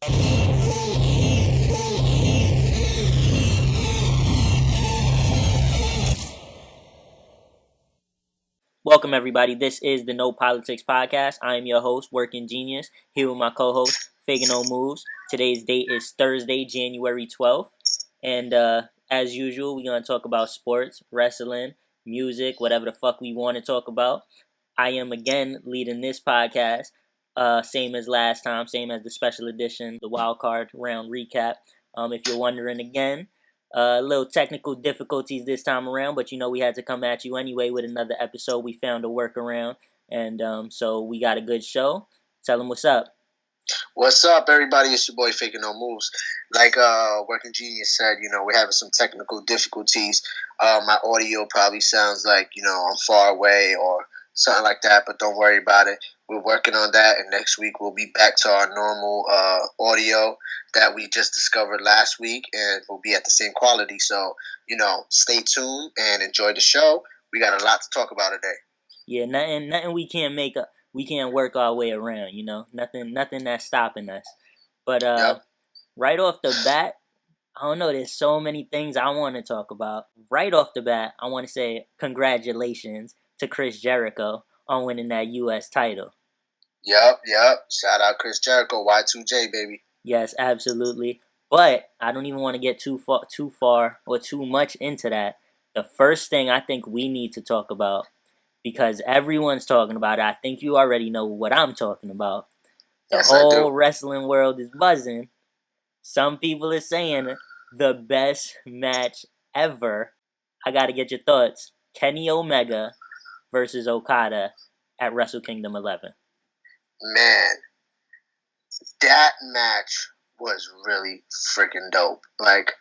Welcome, everybody. This is the No Politics Podcast. I am your host, Working Genius, here with my co-host, Faking No Moves. Today's date is Thursday, January 12th. And as usual, we're going to talk about sports, wrestling, music, whatever the fuck we want to talk about. I am, again, leading this podcast, same as last time, same as the special edition, the wild card round recap. If you're wondering again, little technical difficulties this time around, but we had to come at you anyway with another episode. We found a workaround, and so we got a good show. Tell them what's up. What's up, everybody? It's your boy Faking No Moves. Like Working Genius said, we're having some technical difficulties. My audio probably sounds like, I'm far away or something like that, but don't worry about it. We're working on that, and next week we'll be back to our normal audio that we just discovered last week, and we'll be at the same quality. So, stay tuned and enjoy the show. We got a lot to talk about today. Yeah, nothing we can't work our way around, nothing that's stopping us. But Right off the bat, I don't know, there's so many things I want to talk about. Right off the bat, I want to say congratulations to Chris Jericho on winning that U.S. title. Yep. Shout out Chris Jericho, Y2J, baby. Yes, absolutely. But I don't even want to get too far or too much into that. The first thing I think we need to talk about, because everyone's talking about it, I think you already know what I'm talking about. The whole wrestling world is buzzing. Some people are saying the best match ever. I got to get your thoughts. Kenny Omega versus Okada at Wrestle Kingdom 11. Man, that match was really freaking dope. Like,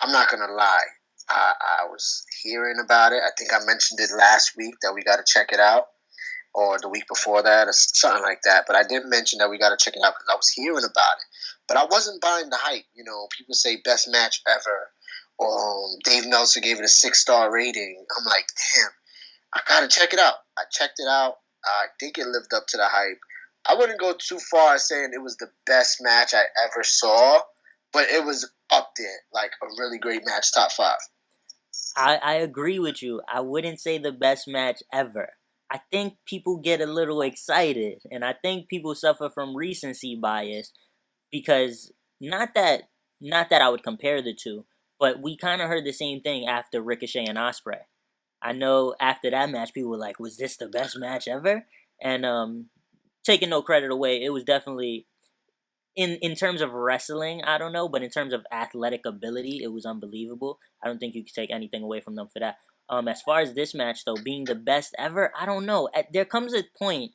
I'm not going to lie. I was hearing about it. I think I mentioned it last week that we got to check it out, or the week before that, or something like that. But I didn't mention that we got to check it out because I was hearing about it. But I wasn't buying the hype. People say best match ever. Dave Meltzer gave it a 6-star rating. I'm like, damn, I got to check it out. I checked it out. I think it lived up to the hype. I wouldn't go too far as saying it was the best match I ever saw, but it was up there, like a really great match, top 5. I agree with you. I wouldn't say the best match ever. I think people get a little excited, and I think people suffer from recency bias because not that I would compare the two, but we kind of heard the same thing after Ricochet and Ospreay. I know after that match, people were like, "Was this the best match ever?" And taking no credit away, it was definitely in terms of wrestling, I don't know, but in terms of athletic ability, it was unbelievable. I don't think you could take anything away from them for that. As far as this match, though, being the best ever, I don't know. There comes a point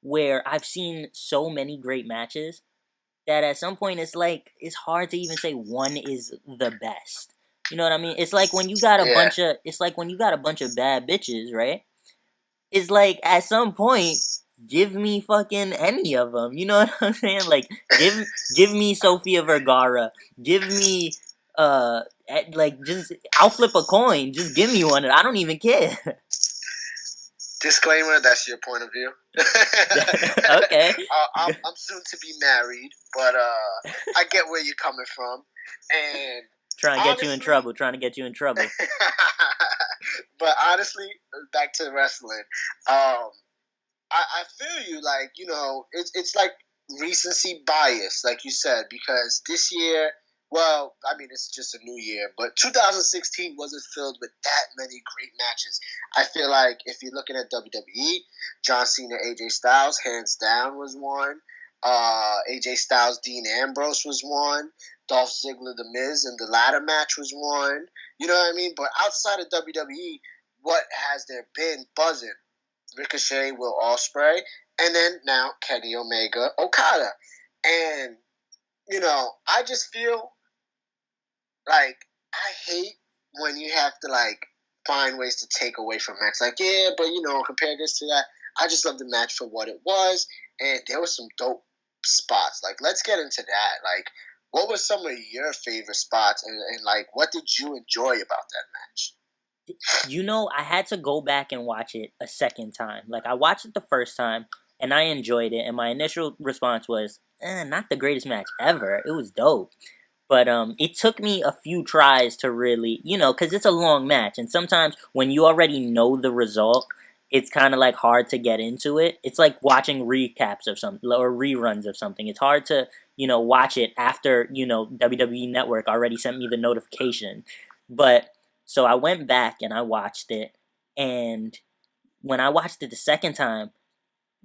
where I've seen so many great matches that at some point it's hard to even say one is the best. You know what I mean? It's like when you got a bunch of bad bitches, right? It's like at some point, give me fucking any of them. You know what I'm saying? Like give me Sofia Vergara. Give me just I'll flip a coin. Just give me one. I don't even care. Disclaimer: that's your point of view. Okay. I'm soon to be married, but I get where you're coming from, and trying to get you in trouble. But honestly, back to wrestling. I feel you. Like, it's like recency bias, like you said, because this year, well, I mean, it's just a new year, but 2016 wasn't filled with that many great matches. I feel like if you're looking at WWE, John Cena, AJ Styles, hands down, was one. AJ Styles, Dean Ambrose was one. Dolph Ziggler, The Miz, and the ladder match was one. You know what I mean? But outside of WWE, what has there been buzzing? Ricochet, Will Ospreay, and then now Kenny Omega, Okada. And, I just feel like I hate when you have to, find ways to take away from match. Like, yeah, but, compare this to that. I just love the match for what it was, and there were some dope spots. Like, let's get into that. Like, what were some of your favorite spots, and what did you enjoy about that match? I had to go back and watch it a second time. Like, I watched it the first time and I enjoyed it. And my initial response was, not the greatest match ever. It was dope. But it took me a few tries to really, because it's a long match, and sometimes when you already know the result, it's kind of like hard to get into it. It's like watching recaps of something or reruns of something. It's hard to, watch it after, WWE Network already sent me the notification. But so I went back and I watched it, and when I watched it the second time,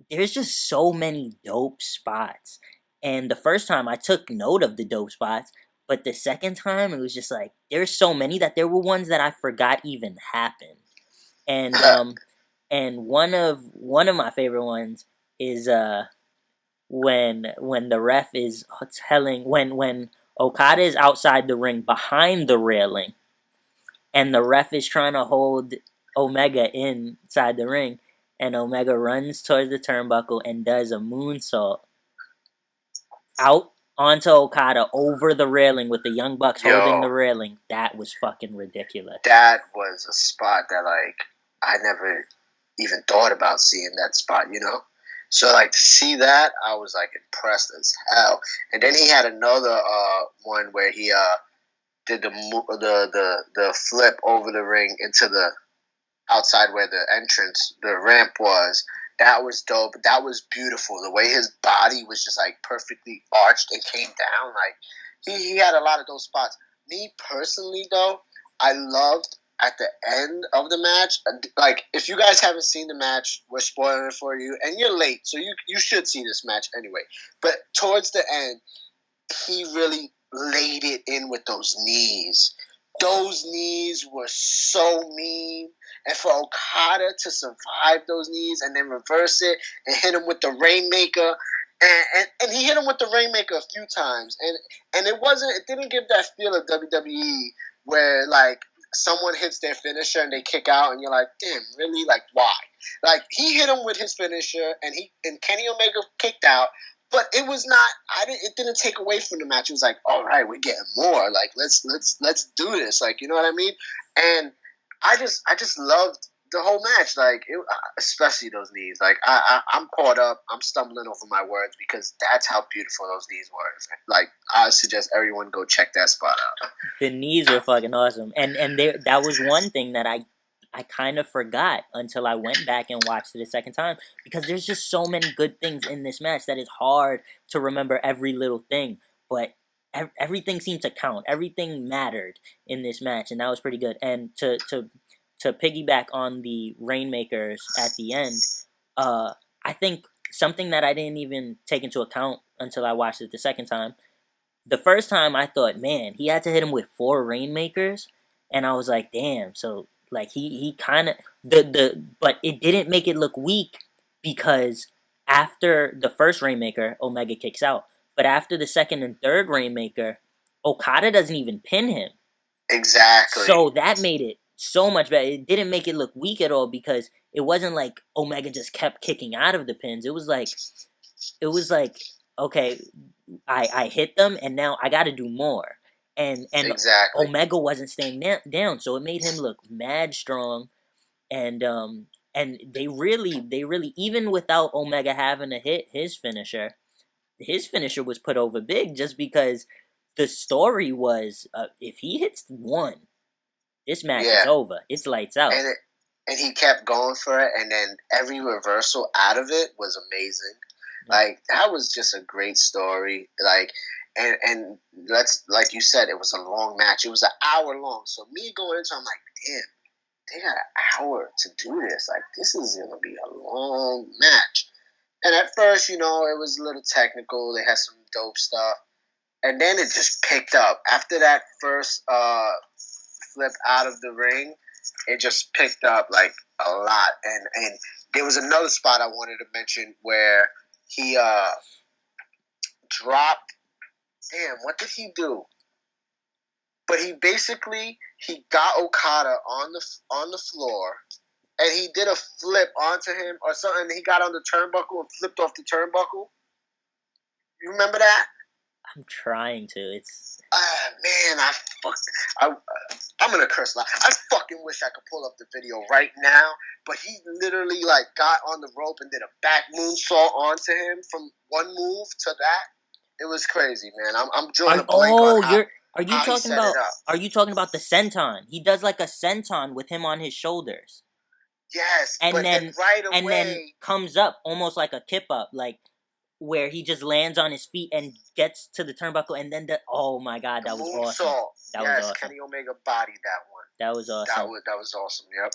there's just so many dope spots. And the first time I took note of the dope spots, but the second time it was just like there's so many that there were ones that I forgot even happened. And one of my favorite ones is when the ref is telling when Okada is outside the ring behind the railing and the ref is trying to hold Omega inside the ring, and Omega runs towards the turnbuckle and does a moonsault out onto Okada over the railing with the Young Bucks holding the railing. That was fucking ridiculous. That was a spot that, like, I never even thought about seeing that spot, So, like, to see that, I was, like, impressed as hell. And then he had another one where he did the flip over the ring into the outside where the entrance, the ramp was. That was dope. That was beautiful. The way his body was just like perfectly arched and came down. Like he had a lot of those spots. Me personally though, I loved at the end of the match. Like if you guys haven't seen the match, we're spoiling it for you, and you're late, so you should see this match anyway. But towards the end, he really laid it in with those knees. Those knees were so mean. And for Okada to survive those knees and then reverse it and hit him with the Rainmaker. And he hit him with the Rainmaker a few times. And it didn't give that feel of WWE where, like, someone hits their finisher and they kick out and you're like, damn, really? Like, why? Like, he hit him with his finisher and Kenny Omega kicked out. But it was not. It didn't take away from the match. It was like, all right, we're getting more. Like, let's do this. Like, you know what I mean? And I just loved the whole match. Like, especially those knees. Like, I'm caught up. I'm stumbling over my words because that's how beautiful those knees were. Like, I suggest everyone go check that spot out. The knees were fucking awesome, and that was one thing that I kind of forgot until I went back and watched it a second time, because there's just so many good things in this match that it's hard to remember every little thing, but everything seemed to count. Everything mattered in this match, and that was pretty good. And to piggyback on the Rainmakers at the end, I think something that I didn't even take into account until I watched it the second time. The first time I thought, man, he had to hit him with 4 Rainmakers, and I was like, damn, so like he kind of but it didn't make it look weak, because after the first Rainmaker, Omega kicks out, but after the second and third Rainmaker, Okada doesn't even pin him. Exactly. So that made it so much better. It didn't make it look weak at all, because it wasn't like Omega just kept kicking out of the pins. It was like okay, I hit them and now I got to do more. And exactly. Omega wasn't staying down, so it made him look mad strong. And they really, even without Omega having to hit his finisher was put over big, just because the story was, if he hits one, this match is over. It's lights out. And he kept going for it, and then every reversal out of it was amazing. Like, that was just a great story. Like, and like you said, it was a long match. It was an hour long. So me going into it, I'm like, damn, they got an hour to do this. Like, this is going to be a long match. And at first, it was a little technical. They had some dope stuff. And then it just picked up. After that first flip out of the ring, it just picked up, like, a lot. And there was another spot I wanted to mention where he dropped. Damn, what did he do? But he got Okada on the floor, and he did a flip onto him or something. He got on the turnbuckle and flipped off the turnbuckle. You remember that? I'm trying to. It's man, I'm gonna curse loud. I fucking wish I could pull up the video right now, but he literally like got on the rope and did a back moonsault onto him from one move to that. It was crazy, man. I'm drawing a blank on how he set it up. Are you talking about the senton? He does like a senton with him on his shoulders. Yes, And but then right and then away comes up almost like a kip up, like where he just lands on his feet and gets to the turnbuckle, and then oh my god, the that was awesome. moonsault. That Yes, was awesome. Kenny Omega bodied that one. That was awesome. That was awesome. Yep.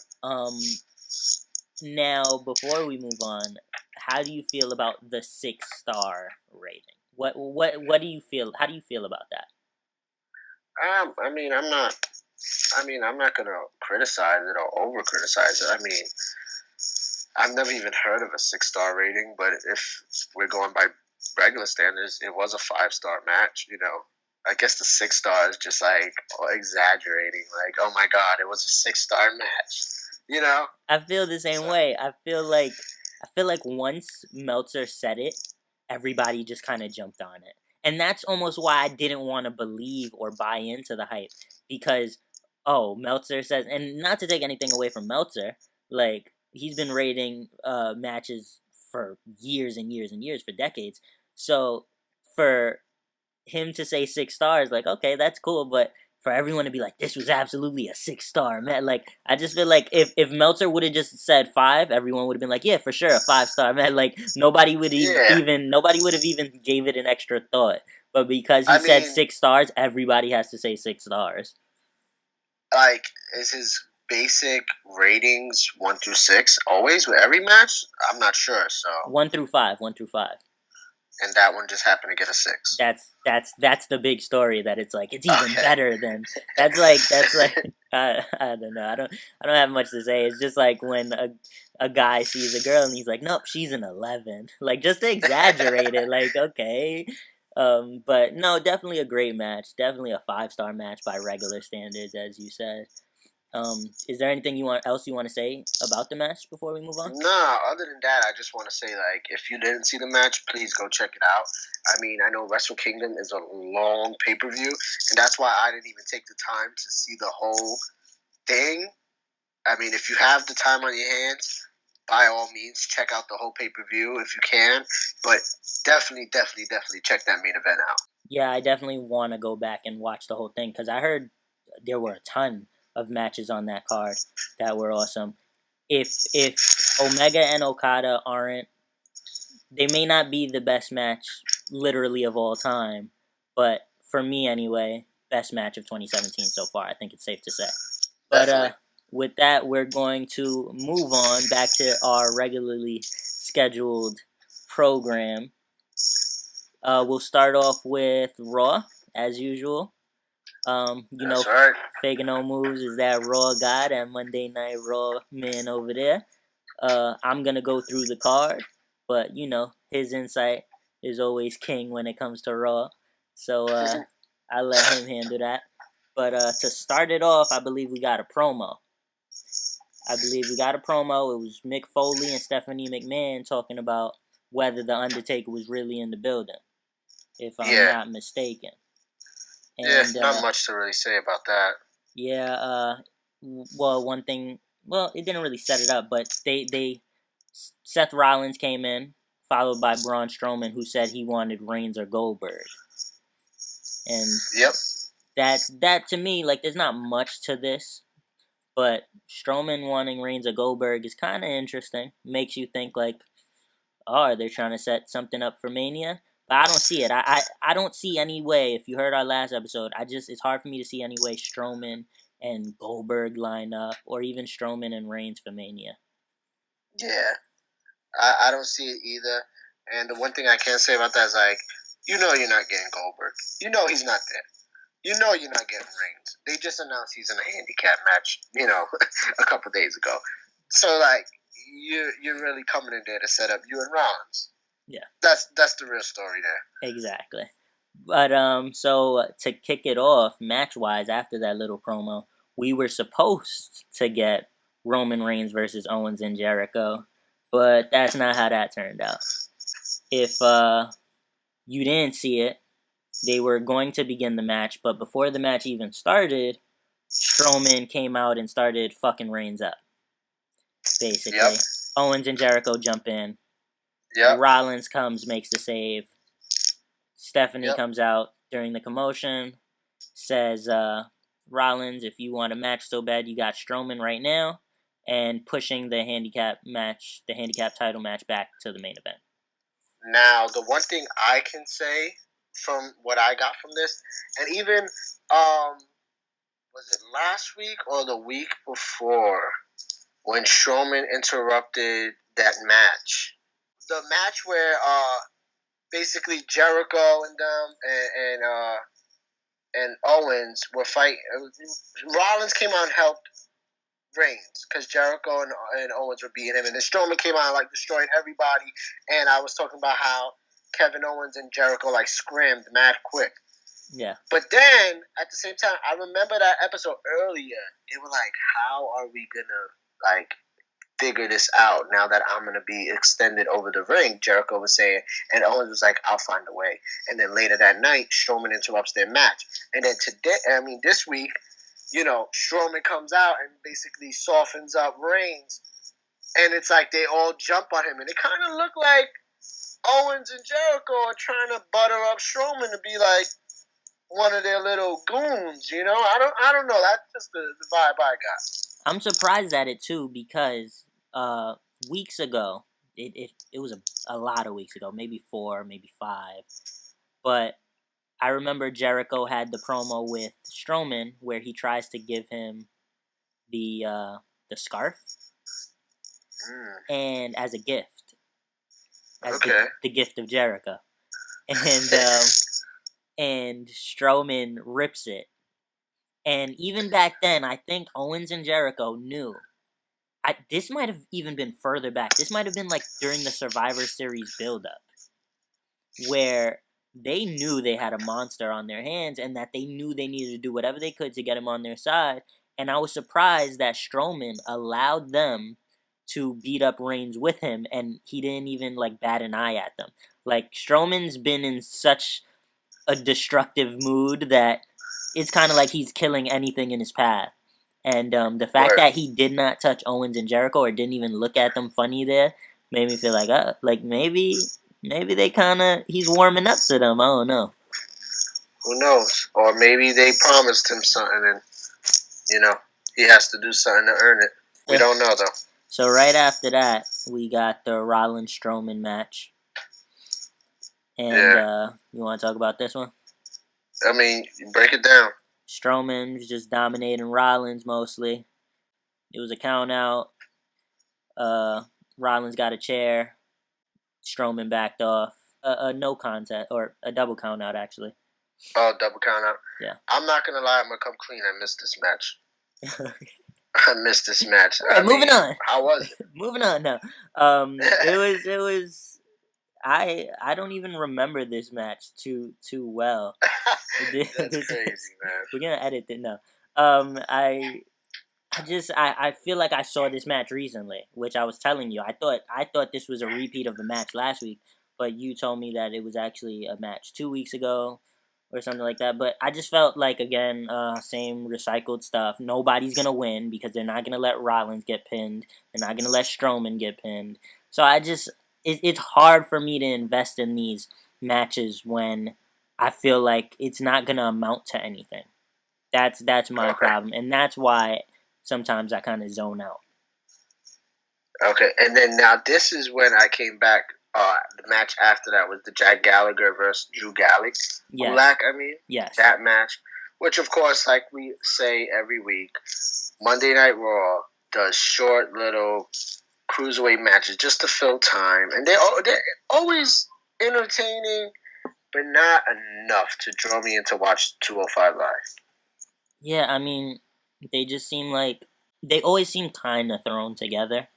Now before we move on, how do you feel about the 6-star rating? What do you feel? How do you feel about that? I mean, I'm not gonna criticize it or over criticize it. I mean, I've never even heard of a 6-star rating, but if we're going by regular standards, it was a 5-star match. You know, I guess the 6 stars just like exaggerating. Like, oh my god, it was a 6-star match. You know, I feel the same way. I feel like once Meltzer said it, everybody just kind of jumped on it. And that's almost why I didn't want to believe or buy into the hype. Because, Meltzer says, and not to take anything away from Meltzer, like, he's been rating matches for years and years and years, for decades. So, for him to say 6 stars, like, okay, that's cool, but for everyone to be like, this was absolutely a 6-star match. Like, I just feel like if Meltzer would have just said 5, everyone would have been like, yeah, for sure, a 5-star match. Like, nobody would have even gave it an extra thought. But because he said 6 stars, everybody has to say 6 stars. Like, is his basic ratings 1 through 6 always with every match? I'm not sure. So 1 through 5. And that one just happened to get a 6. That's the big story, that it's like it's even better than that's like I don't know. I don't have much to say. It's just like when a guy sees a girl and he's like, nope, she's an 11. Like, just to exaggerate it. Like, okay. But no, definitely a great match. Definitely a 5-star match by regular standards, as you said. Is there anything else you want to say about the match before we move on? No, other than that, I just want to say, like, if you didn't see the match, please go check it out. I mean, I know Wrestle Kingdom is a long pay-per-view, and that's why I didn't even take the time to see the whole thing. I mean, if you have the time on your hands, by all means, check out the whole pay-per-view if you can. But definitely check that main event out. Yeah, I definitely want to go back and watch the whole thing, because I heard there were a ton of matches on that card that were awesome. If Omega and Okada aren't, they may not be the best match literally of all time, but for me anyway, best match of 2017 so far. I think it's safe to say. But with that, we're going to move on back to our regularly scheduled program. We'll start off with Raw, as usual. That's right. Faking no moves is that Raw guy, that Monday Night Raw man over there. I'm gonna go through the card, but his insight is always king when it comes to Raw, so I let him handle that. But to start it off, I believe we got a promo. It was Mick Foley and Stephanie McMahon talking about whether the Undertaker was really in the building, if I'm not mistaken. And, not much to really say about that. Yeah, one thing, it didn't really set it up, but Seth Rollins came in, followed by Braun Strowman, who said he wanted Reigns or Goldberg. And that to me, like, there's not much to this, but Strowman wanting Reigns or Goldberg is kind of interesting. Makes you think, like, are they trying to set something up for Mania? But I don't see it. I don't see any way. If you heard our last episode, it's hard for me to see any way Strowman and Goldberg line up, or even Strowman and Reigns for Mania. Yeah, I don't see it either. And the one thing I can say about that is, like, you're not getting Goldberg. He's not there. You're not getting Reigns. They just announced he's in a handicap match, a couple days ago. So, like, you're really coming in there to set up you and Rollins. Yeah, that's the real story there. Exactly. But so to kick it off, match-wise, after that little promo, we were supposed to get Roman Reigns versus Owens and Jericho, but that's not how that turned out. If you didn't see it, they were going to begin the match, but before the match even started, Strowman came out and started fucking Reigns up, basically. Yep. Owens and Jericho jump in. Yep. Rollins comes, makes the save. Stephanie Yep. comes out during the commotion, says, Rollins, if you want a match so bad, you got Strowman right now, and pushing the handicap title match back to the main event. Now, the one thing I can say from what I got from this, and even, was it last week or the week before when Strowman interrupted that match? The match where basically Jericho and them and Owens were fighting. Rollins came out and helped Reigns because Jericho and Owens were beating him, and then Strowman came out and like destroyed everybody. And I was talking about how Kevin Owens and Jericho like scrimmed mad quick. Yeah. But then at the same time, I remember that episode earlier. They were like, "How are we gonna like figure this out now that I'm gonna be extended over the ring?" Jericho was saying, and Owens was like, "I'll find a way." And then later that night, Strowman interrupts their match, and then this week, Strowman comes out and basically softens up Reigns, and it's like they all jump on him, and it kind of looked like Owens and Jericho are trying to butter up Strowman to be like one of their little goons. I don't know. That's just the vibe I got. I'm surprised at it too because weeks ago, it was a lot of weeks ago, maybe 4, maybe 5, but I remember Jericho had the promo with Strowman where he tries to give him the scarf, and as a gift, the gift of Jericho, and Strowman rips it. And even back then, I think Owens and Jericho knew. This might have even been further back. This might have been like during the Survivor Series build-up, where they knew they had a monster on their hands and that they knew they needed to do whatever they could to get him on their side. And I was surprised that Strowman allowed them to beat up Reigns with him, and he didn't even like bat an eye at them. Like, Strowman's been in such a destructive mood that it's kind of like he's killing anything in his path. And the fact that he did not touch Owens and Jericho or didn't even look at them funny there made me feel like maybe he's warming up to them. I don't know. Who knows? Or maybe they promised him something and, he has to do something to earn it. We don't know, though. So right after that, we got the Rollins-Strowman match. And you want to talk about this one? I mean, break it down. Strowman was just dominating Rollins mostly. It was a count out. Rollins got a chair. Strowman backed off. A no contest, or a double count out, actually. Oh, double count out? Yeah. I'm not going to lie, I'm going to come clean. I missed this match. I missed this match. Right, moving on. How was it? Moving on, no. It was... I don't even remember this match too well. That's crazy, man. We're gonna edit it now. I feel like I saw this match recently, which I was telling you. I thought this was a repeat of the match last week, but you told me that it was actually a match 2 weeks ago or something like that. But I just felt like, again, same recycled stuff. Nobody's gonna win because they're not gonna let Rollins get pinned. They're not gonna let Strowman get pinned. So it's hard for me to invest in these matches when I feel like it's not gonna amount to anything. That's my problem, and that's why sometimes I kind of zone out. Okay, and then now this is when I came back. The match after that was the Jack Gallagher versus Drew Gulak. Yes. That match, which of course, like we say every week, Monday Night Raw does short little cruiserweight matches just to fill time, and they're always entertaining, but not enough to draw me in to watch 205 Live. Yeah, I mean, they just seem like they always seem kind of thrown together.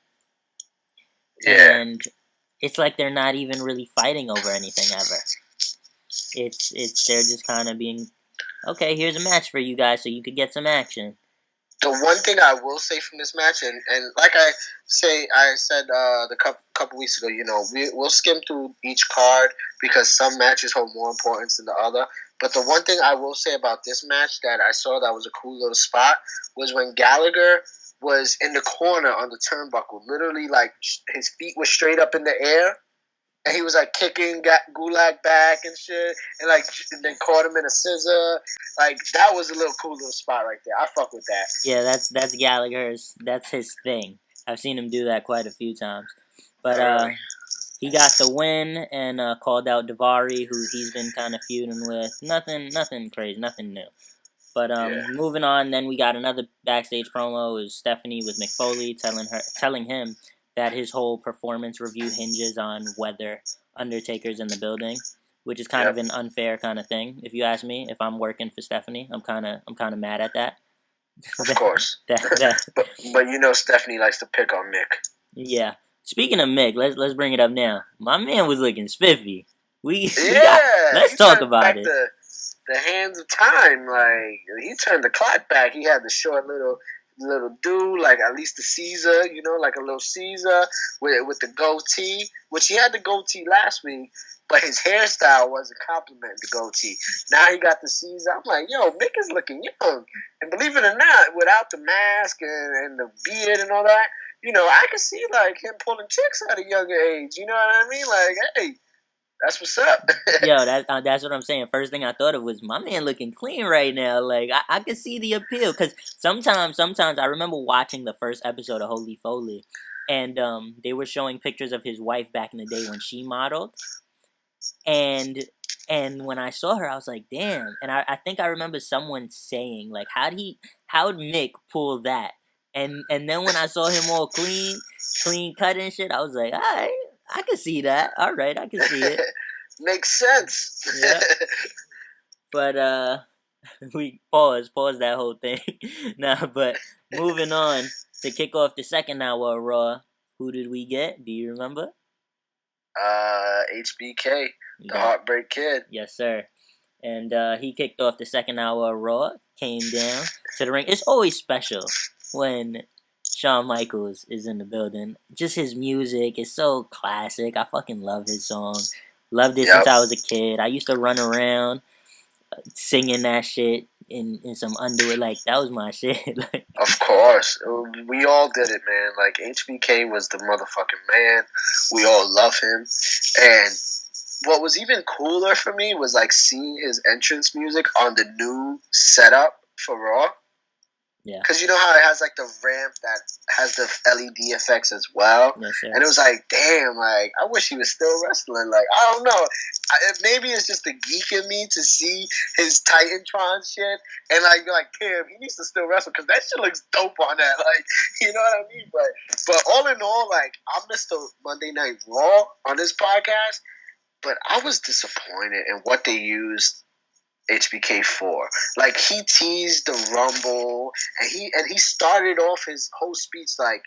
Yeah. And it's like they're not even really fighting over anything ever. They're just kind of being, okay, here's a match for you guys so you could get some action. The one thing I will say from this match, and like I said the couple weeks ago, we'll skim through each card because some matches hold more importance than the other. But the one thing I will say about this match that I saw that was a cool little spot was when Gallagher was in the corner on the turnbuckle. Literally, like, his feet were straight up in the air. And he was like kicking Gulag back and shit, and then caught him in a scissor. Like, that was a little cool little spot right there. I fuck with that. Yeah, that's Gallagher's. That's his thing. I've seen him do that quite a few times. But he got the win and called out Davari, who he's been kind of feuding with. Nothing crazy, nothing new. But moving on, then we got another backstage promo. It was Stephanie with McFoley telling him that his whole performance review hinges on whether Undertaker's in the building, which is kind of an unfair kind of thing, if you ask me. If I'm working for Stephanie, I'm kind of mad at that. Of course. but Stephanie likes to pick on Mick. Yeah. Speaking of Mick, let's bring it up now. My man was looking spiffy. Let's talk about it. The hands of time, like, he turned the clock back. He had the short little dude, like at least the Caesar, like a little Caesar with the goatee, which he had the goatee last week, but his hairstyle wasn't complimenting the goatee. Now he got the Caesar. I'm like, yo, Mick is looking young. And believe it or not, without the mask and the beard and all that, I could see like him pulling chicks at a younger age. You know what I mean? Like, hey, that's what's up. Yo, that's what I'm saying. First thing I thought of was my man looking clean right now. Like, I could see the appeal. Because sometimes I remember watching the first episode of Holy Foley. And they were showing pictures of his wife back in the day when she modeled. And when I saw her, I was like, damn. And I think I remember someone saying, like, how'd Mick pull that? And then when I saw him all clean cut and shit, I was like, all right, I can see that. All right, I can see it. Makes sense. Yeah. But we pause that whole thing. Nah, but moving on to kick off the second hour of Raw, who did we get? Do you remember? HBK, the Heartbreak Kid. Yes, sir. And he kicked off the second hour of Raw, came down to the ring. It's always special when Shawn Michaels is in the building. Just his music is so classic. I fucking love his song. Loved it since I was a kid. I used to run around singing that shit in some underwear. Like, that was my shit. Like, of course. We all did it, man. Like, HBK was the motherfucking man. We all love him. And what was even cooler for me was, like, seeing his entrance music on the new setup for Raw. Yeah. Because you know how it has, like, the ramp that has the LED effects as well? Yes, sir. And it was like, damn, like, I wish he was still wrestling. Like, I don't know. Maybe it's just the geek in me to see his Titantron shit. And, like, you're like, damn, he needs to still wrestle. Because that shit looks dope on that. Like, you know what I mean? But all in all, like, I missed the Monday Night Raw on this podcast. But I was disappointed in what they used HBK for. Like, he teased the Rumble, and he started off his whole speech like,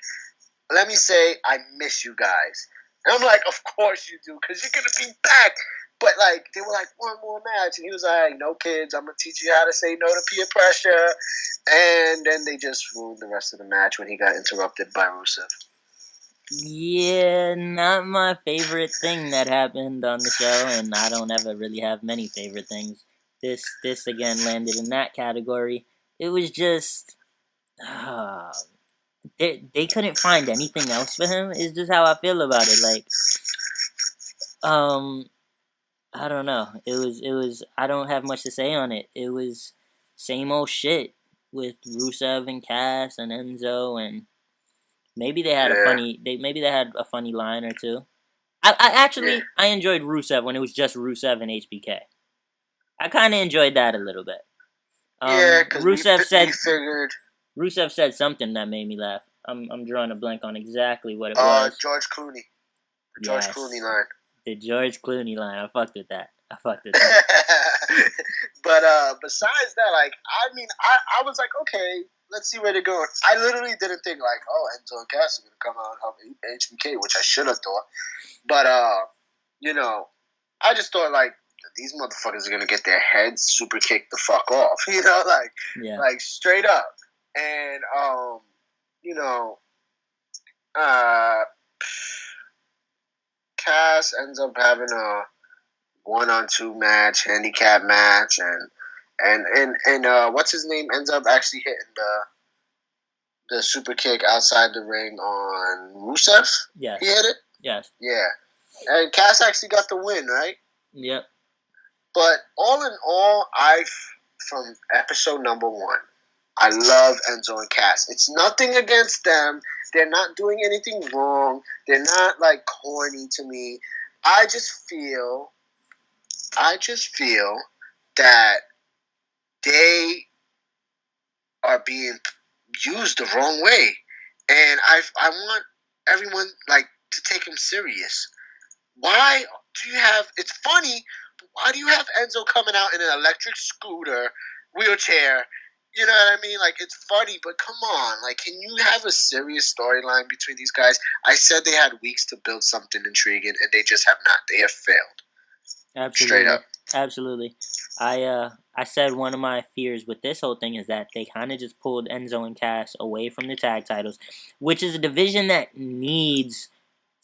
let me say, I miss you guys. And I'm like, of course you do, because you're going to be back. But, like, they were like, one more match. And he was like, no, kids, I'm going to teach you how to say no to peer pressure. And then they just ruined the rest of the match when he got interrupted by Rusev. Yeah, not my favorite thing that happened on the show, and I don't ever really have many favorite things. This again landed in that category. It was just they couldn't find anything else for him. Is just how I feel about it. Like, I don't know. It was. I don't have much to say on it. It was same old shit with Rusev and Cass and Enzo, and maybe they had a funny line or two. I enjoyed Rusev when it was just Rusev and HBK. I kind of enjoyed that a little bit. Because Rusev said something that made me laugh. I'm drawing a blank on exactly what it was. George Clooney. The George Clooney line. The George Clooney line. I fucked with that. But besides that, like, I mean, I was like, okay, let's see where they're going. I literally didn't think like, oh, Enzo and Cass are gonna come out and help HBK, which I should have thought. But I just thought like, these motherfuckers are gonna get their heads super kicked the fuck off, like straight up. And you know, uh, Cass ends up having a 1-on-2 match, handicap match, and what's his name ends up actually hitting the super kick outside the ring on Rusev. Yes. He hit it. Yes. Yeah, and Cass actually got the win, right? Yep. But all in all, from episode number 1, I love Enzo and Cass. It's nothing against them. They're not doing anything wrong. They're not like corny to me. I just feel that they are being used the wrong way, and I want everyone like to take them serious. Why do you have? It's funny, but why do you have Enzo coming out in an electric scooter, wheelchair? You know what I mean? Like, it's funny, but come on. Like, can you have a serious storyline between these guys? I said they had weeks to build something intriguing, and they just have not. They have failed. Absolutely. Straight up. Absolutely. I said one of my fears with this whole thing is that they kind of just pulled Enzo and Cass away from the tag titles, which is a division that needs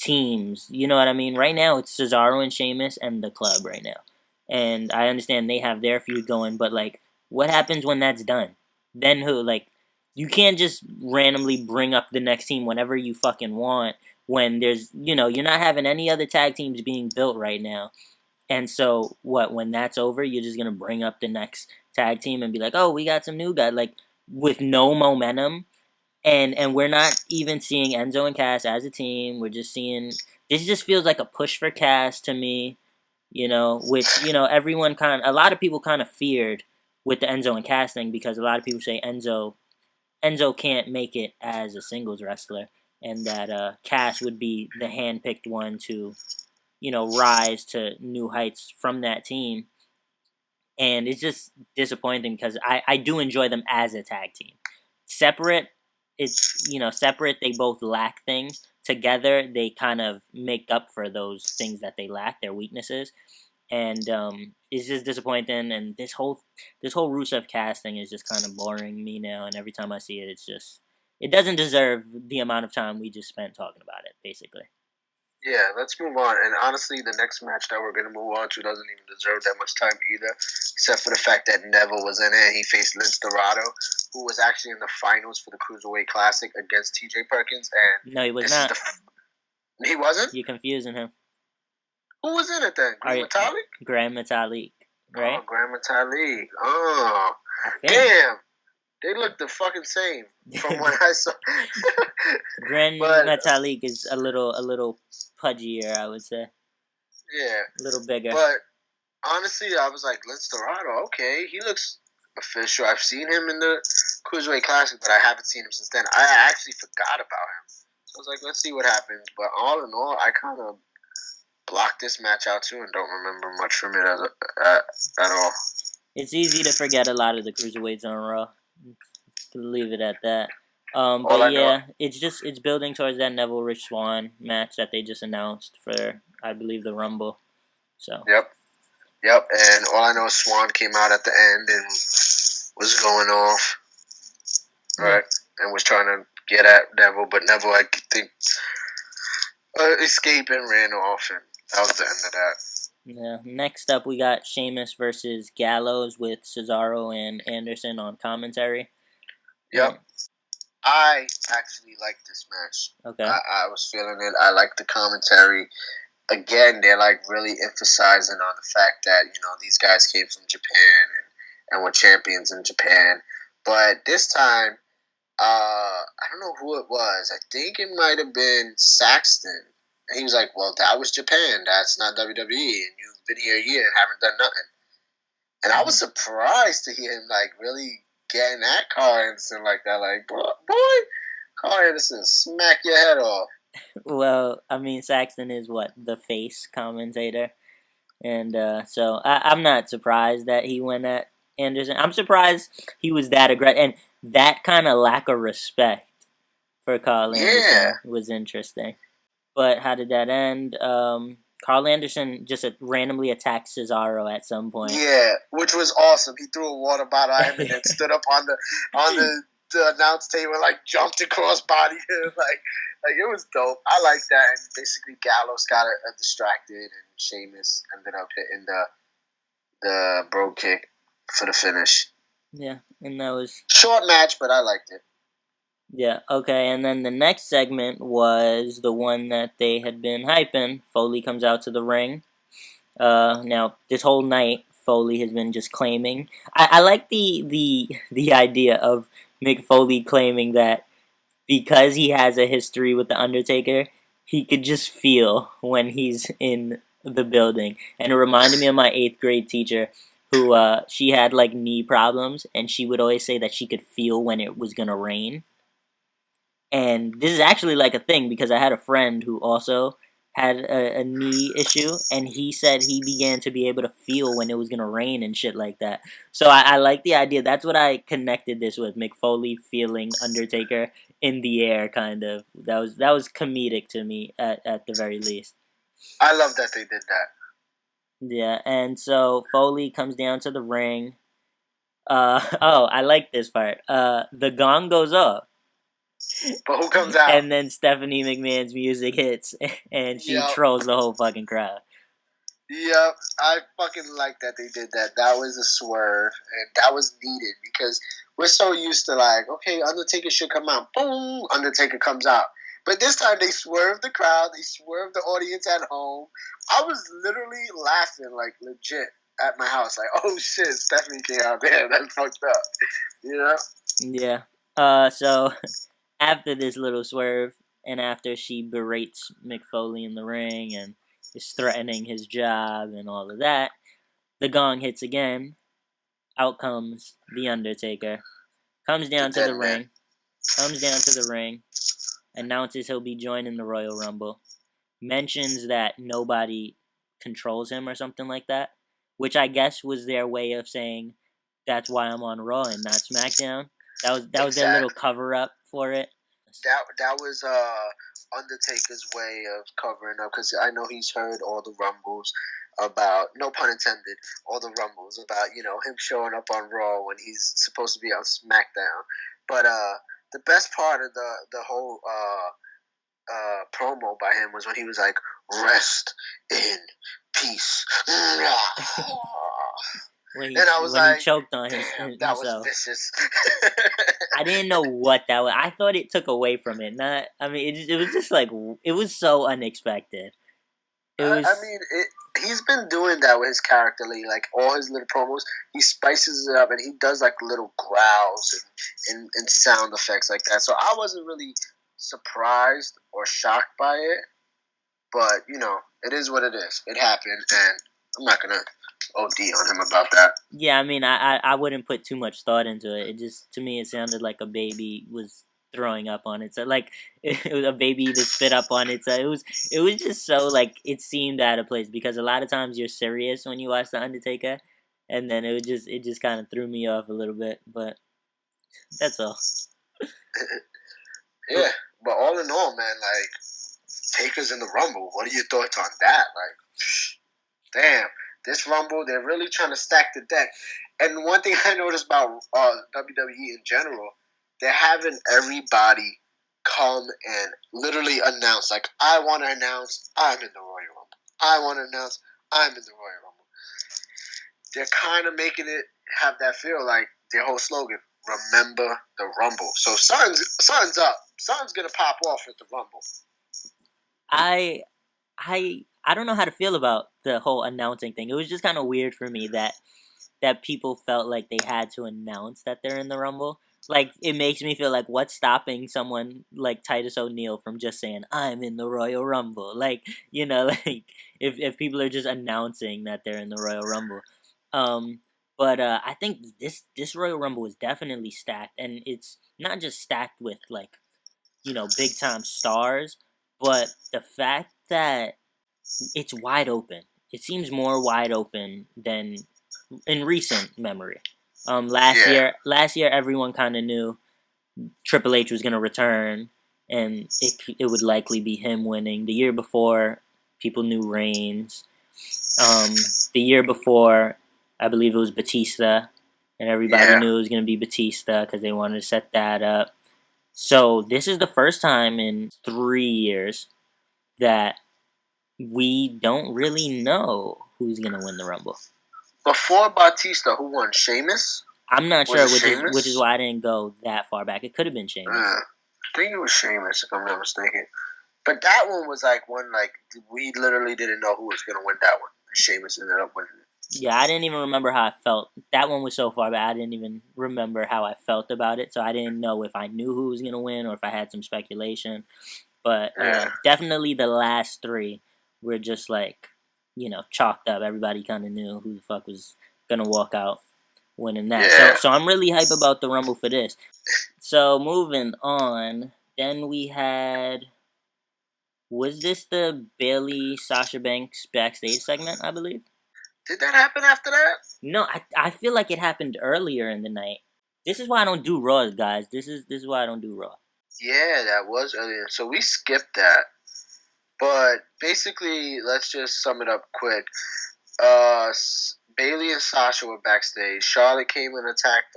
teams. You know what I mean? Right now, it's Cesaro and Sheamus and the Club right now. And I understand they have their feud going, but, like, what happens when that's done? Then who? Like, you can't just randomly bring up the next team whenever you fucking want when there's, you're not having any other tag teams being built right now. And so, when that's over, you're just going to bring up the next tag team and be like, oh, we got some new guys, like, with no momentum. And we're not even seeing Enzo and Cass as a team. We're just seeing, this just feels like a push for Cass to me, which, a lot of people kind of feared with the Enzo and Cass thing, because a lot of people say Enzo can't make it as a singles wrestler, and that Cass would be the handpicked one to, rise to new heights from that team. And it's just disappointing because I do enjoy them as a tag team. Separate, separate, they both lack things. Together, they kind of make up for those things that they lack, their weaknesses. And it's just disappointing. And this whole Rusev cast thing is just kind of boring me now. And every time I see it, it doesn't deserve the amount of time we just spent talking about it, basically. Yeah, let's move on. And honestly, the next match that we're going to move on to doesn't even deserve that much time either, except for the fact that Neville was in it. He faced Lince Dorado, who was actually in the finals for the Cruiserweight Classic against TJ Perkins. And no, he was not. He wasn't? You're confusing him. Who was in it then? Grand Metalik? Grand Metalik, right? Oh, Grand Metalik. Oh, damn. They look the fucking same from what I saw. Grand Metalik is a little pudgier, I would say. Yeah. A little bigger. But honestly, I was like, Lince Dorado, okay, he looks official. I've seen him in the Cruiserweight Classic, but I haven't seen him since then. I actually forgot about him. So I was like, let's see what happens. But all in all, I kind of blocked this match out too and don't remember much from it at all. It's easy to forget a lot of the Cruiserweights on Raw. Leave it at that. But yeah, it's building towards that Neville Rich Swann match that they just announced for, I believe, the Rumble. So. Yep. And all I know is Swann came out at the end and was going off, right, and was trying to get at Neville, but Neville, I think, escaped and ran off, and that was the end of that. Yeah. Next up, we got Sheamus versus Gallows with Cesaro and Anderson on commentary. Yep. I actually like this match. Okay. I was feeling it. I like the commentary. Again, they're like really emphasizing on the fact that, these guys came from Japan and were champions in Japan. But this time, I don't know who it was. I think it might have been Saxton. And he was like, well, that was Japan. That's not WWE. And you've been here a year and haven't done nothing. And I was surprised to hear him, like, really getting at Carl Anderson like that. Like, boy, Carl Anderson, smack your head off. Well, I mean, Saxton is the face commentator. And so I'm not surprised that he went at Anderson. I'm surprised he was that aggressive. And that kind of lack of respect for Carl Anderson was interesting. But how did that end? Carl Anderson just randomly attacked Cesaro at some point. Yeah, which was awesome. He threw a water bottle at him and then stood up on the the announce table, like jumped across body him, like it was dope. I like that, and basically Gallows got distracted, and Sheamus ended up hitting the bro kick for the finish. Yeah, and that was short match, but I liked it. Yeah, okay, and then the next segment was the one that they had been hyping. Foley comes out to the ring. Now, this whole night, Foley has been just claiming. I like the idea of Mick Foley claiming that because he has a history with The Undertaker, he could just feel when he's in the building. And it reminded me of my 8th grade teacher who, she had, like, knee problems, and she would always say that she could feel when it was gonna rain. And this is actually like a thing because I had a friend who also had a knee issue, and he said he began to be able to feel when it was gonna rain and shit like that. So I like the idea. That's what I connected this with. Mick Foley feeling Undertaker in the air, kind of. That was comedic to me at the very least. I love that they did that. Yeah, and so Foley comes down to the ring. Oh, I like this part. The gong goes off. But who comes out? And then Stephanie McMahon's music hits, and she trolls the whole fucking crowd. Yep, I fucking like that they did that. That was a swerve, and that was needed because we're so used to like, okay, Undertaker should come out. Boom, Undertaker comes out. But this time they swerved the crowd, they swerved the audience at home. I was literally laughing, like legit, at my house. Like, oh shit, Stephanie came out there. That's fucked up. You know? Yeah. So after this little swerve, and after she berates Mick Foley in the ring and is threatening his job and all of that, the gong hits again. Out comes The Undertaker. Comes down to the ring. Announces he'll be joining the Royal Rumble. Mentions that nobody controls him or something like that, which I guess was their way of saying that's why I'm on Raw and not SmackDown. That was their little cover up for it. That was Undertaker's way of covering up because I know he's heard all the rumbles about, no pun intended, all the rumbles about him showing up on Raw when he's supposed to be on SmackDown. But the best part of the whole promo by him was when he was like, "Rest in peace." And I was like, he choked on himself. That was vicious. I didn't know what that was. I thought it took away from it. It was just like, it was so unexpected. He's been doing that with his character lately. Like all his little promos, he spices it up and he does like little growls and sound effects like that. So I wasn't really surprised or shocked by it, but it is what it is. It happened, and I'm not gonna OD on him about that. Yeah, I wouldn't put too much thought into it. It just, to me, it sounded like a baby was throwing up on it. So like it was a baby to spit up on it. So it was just so like it seemed out of place because a lot of times you're serious when you watch The Undertaker, and then it just kind of threw me off a little bit. But that's all. Yeah, but all in all, man, like Taker's in the Rumble. What are your thoughts on that? Like, damn. This Rumble, they're really trying to stack the deck. And one thing I noticed about WWE in general, they're having everybody come and literally announce, like, I want to announce I'm in the Royal Rumble. I want to announce I'm in the Royal Rumble. They're kind of making it have that feel like their whole slogan, remember the Rumble. So something's up. Something's going to pop off at the Rumble. I don't know how to feel about the whole announcing thing. It was just kind of weird for me that people felt like they had to announce that they're in the Rumble. Like, it makes me feel like, what's stopping someone like Titus O'Neil from just saying, I'm in the Royal Rumble? Like, like, if people are just announcing that they're in the Royal Rumble. But I think this Royal Rumble is definitely stacked, and it's not just stacked with, like, big-time stars, but the fact that it's wide open. It seems more wide open than in recent memory. Last year, everyone kind of knew Triple H was going to return, and it would likely be him winning. The year before, people knew Reigns. The year before, I believe it was Batista, and everybody knew it was going to be Batista because they wanted to set that up. So this is the first time in 3 years that we don't really know who's going to win the Rumble. Before Batista, who won? Sheamus? I'm not sure, which is why I didn't go that far back. It could have been Sheamus. I think it was Sheamus, if I'm not mistaken. But that one was like one, like, we literally didn't know who was going to win that one. Sheamus ended up winning it. Yeah, I didn't even remember how I felt. That one was so far back, I didn't even remember how I felt about it. So I didn't know if I knew who was going to win or if I had some speculation. But definitely the last 3 were just like, chalked up. Everybody kind of knew who the fuck was going to walk out winning that. Yeah. So I'm really hype about the Rumble for this. So moving on, then we had... Was this the Bayley Sasha Banks backstage segment, I believe? Did that happen after that? No, I feel like it happened earlier in the night. This is why I don't do Raw, guys. This is why I don't do Raw. Yeah, that was earlier. So we skipped that. But basically, let's just sum it up quick. Bayley and Sasha were backstage. Charlotte came and attacked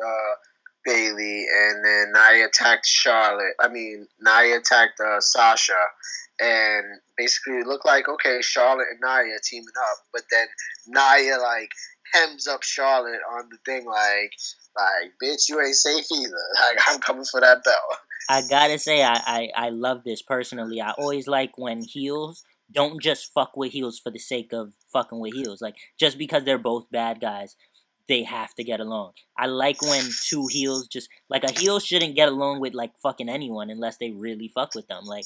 Bayley, and then Nia attacked Nia attacked Sasha, and basically it looked like, okay, Charlotte and Nia teaming up, but then Nia like hems up Charlotte on the thing like bitch, you ain't safe either. Like, I'm coming for that belt. I gotta say, I love this personally. I always like when heels don't just fuck with heels for the sake of fucking with heels. Like, just because they're both bad guys, they have to get along. I like when 2 heels just... Like, a heel shouldn't get along with, like, fucking anyone unless they really fuck with them. Like,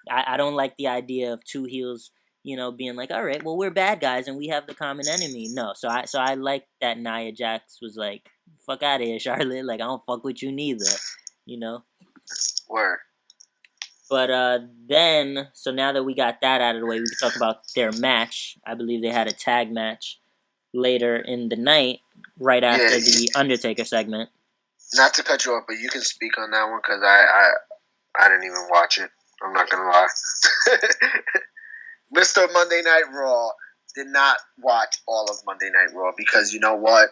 I don't like the idea of 2 heels, being like, all right, well, we're bad guys and we have the common enemy. No, so I like that Nia Jax was like, fuck out of here, Charlotte. Like, I don't fuck with you neither, Word. But then, so now that we got that out of the way, we can talk about their match. I believe they had a tag match later in the night, right after the Undertaker segment. Not to cut you off, but you can speak on that one because I didn't even watch it. I'm not gonna lie. Mr. Monday Night Raw did not watch all of Monday Night Raw because you know what?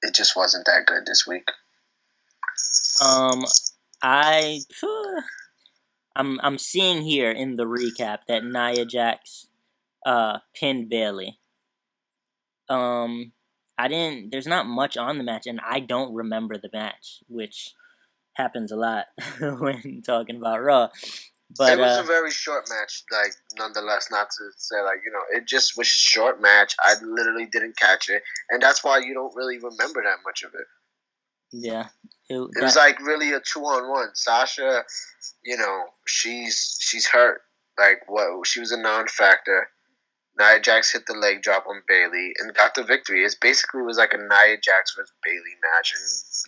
It just wasn't that good this week. I'm seeing here in the recap that Nia Jax pinned Bayley. There's not much on the match, and I don't remember the match, which happens a lot when talking about Raw. But it was a very short match, like, nonetheless, not to say, like, it just was short match. I literally didn't catch it, and that's why you don't really remember that much of it. Yeah. It was like really a 2-on-1. Sasha, she's hurt. Like, what? She was a non-factor. Nia Jax hit the leg drop on Bayley and got the victory. It basically was like a Nia Jax versus Bayley match, and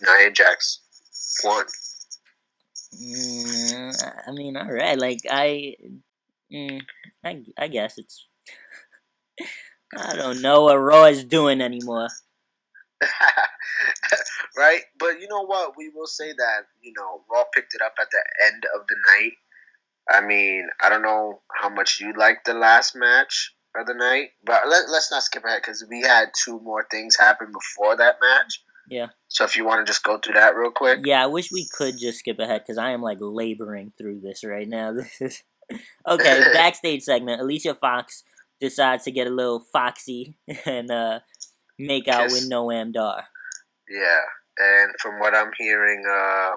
Nia Jax won. I mean, all right. Like, I guess it's... I don't know what Raw is doing anymore. Right? But you know what? We will say that, Raw picked it up at the end of the night. I mean, I don't know how much you liked the last match of the night, but let's not skip ahead because we had 2 more things happen before that match. Yeah. So if you want to just go through that real quick. Yeah, I wish we could just skip ahead because I am like laboring through this right now. This is okay. Backstage segment. Alicia Fox decides to get a little foxy and make out with Noam Dar. Yeah, and from what I'm hearing,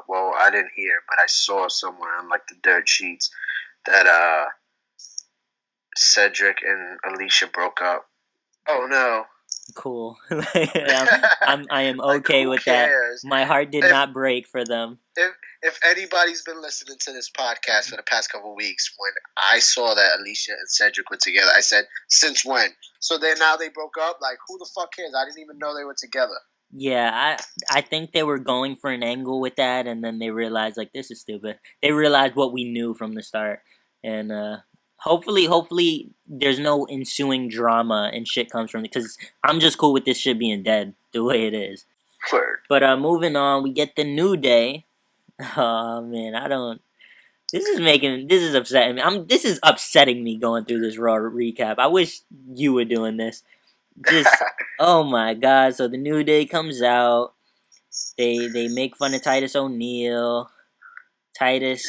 well, I didn't hear, but I saw somewhere on like the dirt sheets that Cedric and Alicia broke up. Oh no. Cool. I am okay with that. My heart did not break for them. If anybody's been listening to this podcast for the past couple of weeks, when I saw that Alicia and Cedric were together, I said, "Since when?" So then now they broke up. Like, who the fuck cares? I didn't even know they were together. Yeah, I think they were going for an angle with that, and then they realized, like, this is stupid. They realized what we knew from the start, and hopefully there's no ensuing drama and shit comes from it, because I'm just cool with this shit being dead the way it is. Word. But moving on, we get the New Day. Oh man, this is upsetting me. This is upsetting me going through this Raw recap. I wish you were doing this. Just, oh my god. So the New Day comes out. They make fun of Titus O'Neil. Titus,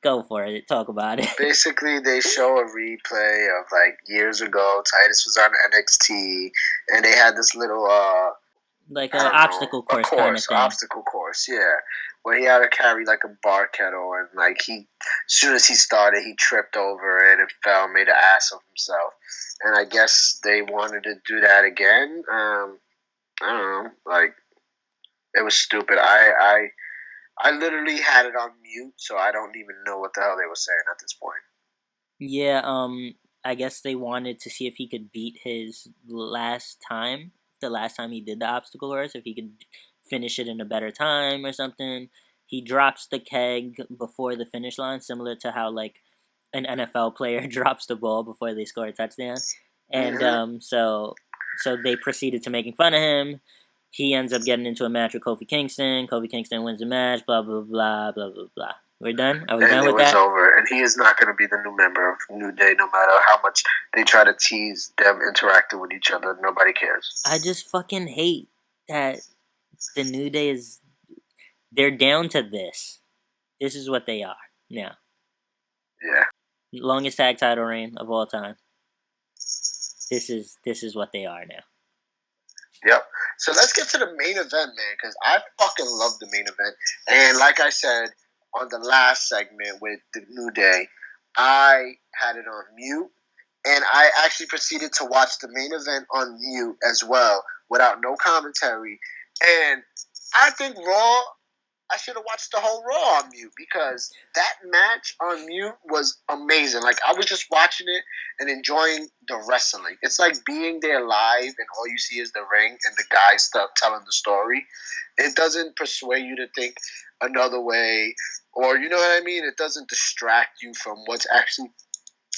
go for it. Talk about it. Basically, they show a replay of like years ago. Titus was on NXT, and they had this little like an obstacle course kind of thing. Obstacle course, yeah, where he had to carry like a bar kettle, and like as soon as he started, he tripped over it and fell, made an ass of himself. And I guess they wanted to do that again. I don't know, like it was stupid. I literally had it on mute, so I don't even know what the hell they were saying at this point. Yeah, I guess they wanted to see if he could beat his last time. The last time he did the obstacle course, if he could finish it in a better time or something. He drops the keg before the finish line, similar to how like an NFL player drops the ball before they score a touchdown. And so they proceeded to making fun of him. He ends up getting into a match with Kofi Kingston. Kofi Kingston wins the match. Blah blah blah blah blah blah. We're done. Are we done with that? And it was over. And he is not going to be the new member of New Day, no matter how much they try to tease them interacting with each other. Nobody cares. I just fucking hate that the New Day is. They're down to this. This is what they are now. Yeah. Longest tag title reign of all time. This is what they are now. Yep. So let's get to the main event, man, because I fucking love the main event. And like I said on the last segment with the New Day, I had it on mute, and I actually proceeded to watch the main event on mute as well, without no commentary. And I think Raw, I should have watched the whole Raw on mute, because that match on mute was amazing. Like, I was just watching it and enjoying the wrestling. It's like being there live and all you see is the ring and the guy stuff telling the story. It doesn't persuade you to think another way, or you know what I mean? It doesn't distract you from what's actually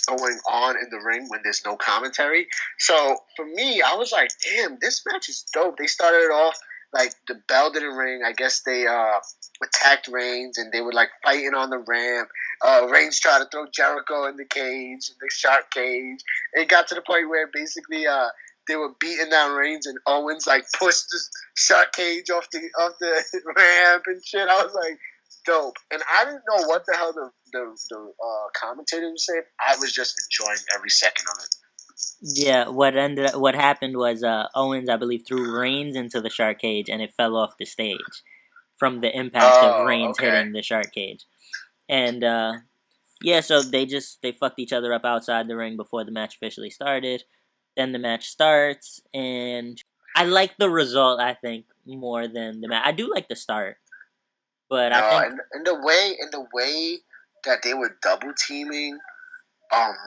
going on in the ring when there's no commentary. So for me, I was like, damn, this match is dope. They started it off like the bell didn't ring. I guess they attacked Reigns, and they were like fighting on the ramp. Reigns tried to throw Jericho in the cage, in the shark cage. It got to the point where basically they were beating down Reigns, and Owens like pushed the shark cage off the ramp and shit. I was like, dope. And I didn't know what the hell the commentator was saying. I was just enjoying every second of it. Yeah, what happened was Owens, I believe, threw Reigns into the shark cage, and it fell off the stage from the impact of Reigns hitting the shark cage. And yeah, so they fucked each other up outside the ring before the match officially started. Then the match starts, and I like the result, I think, more than the match. I do like the start, but I think in the way that they were double teaming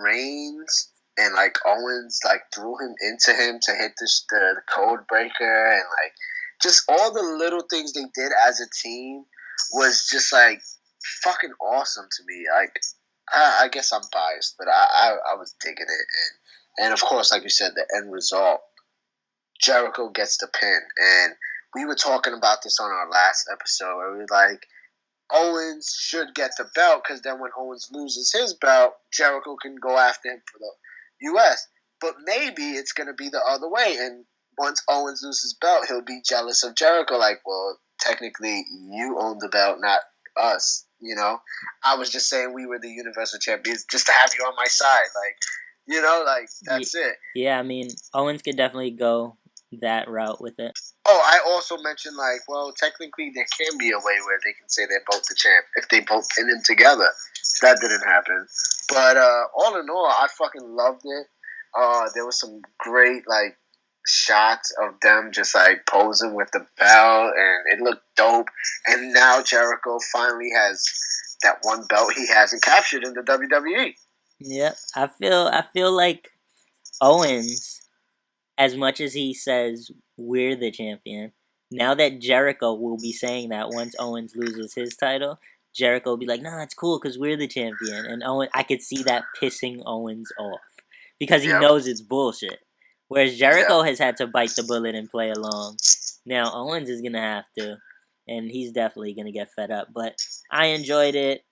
Reigns, and like Owens like threw him into him to hit the code breaker, and like just all the little things they did as a team was just like fucking awesome to me. Like I guess I'm biased, but I was digging it, and of course, like you said, the end result, Jericho gets the pin. And we were talking about this on our last episode where we were like, Owens should get the belt, because then when Owens loses his belt, Jericho can go after him for the U.S. But maybe it's going to be the other way, and once Owens loses his belt, he'll be jealous of Jericho. Like, well, technically, you own the belt, not us, you know? I was just saying we were the Universal Champions just to have you on my side. Like, you know, like, that's it. Yeah, I mean, Owens could definitely go that route with it. Oh, I also mentioned, like, well, technically there can be a way where they can say they're both the champ if they both pin him together. That didn't happen. But all in all, I fucking loved it. There was some great, like, shots of them just, like, posing with the belt, and it looked dope. And now Jericho finally has that one belt he hasn't captured in the WWE. Yeah, I feel like Owens, as much as he says we're the champion, now that Jericho will be saying that once Owens loses his title, Jericho will be like, nah, it's cool because we're the champion. And I could see that pissing Owens off because he knows it's bullshit. Whereas Jericho has had to bite the bullet and play along. Now Owens is going to have to, and he's definitely going to get fed up. But I enjoyed it.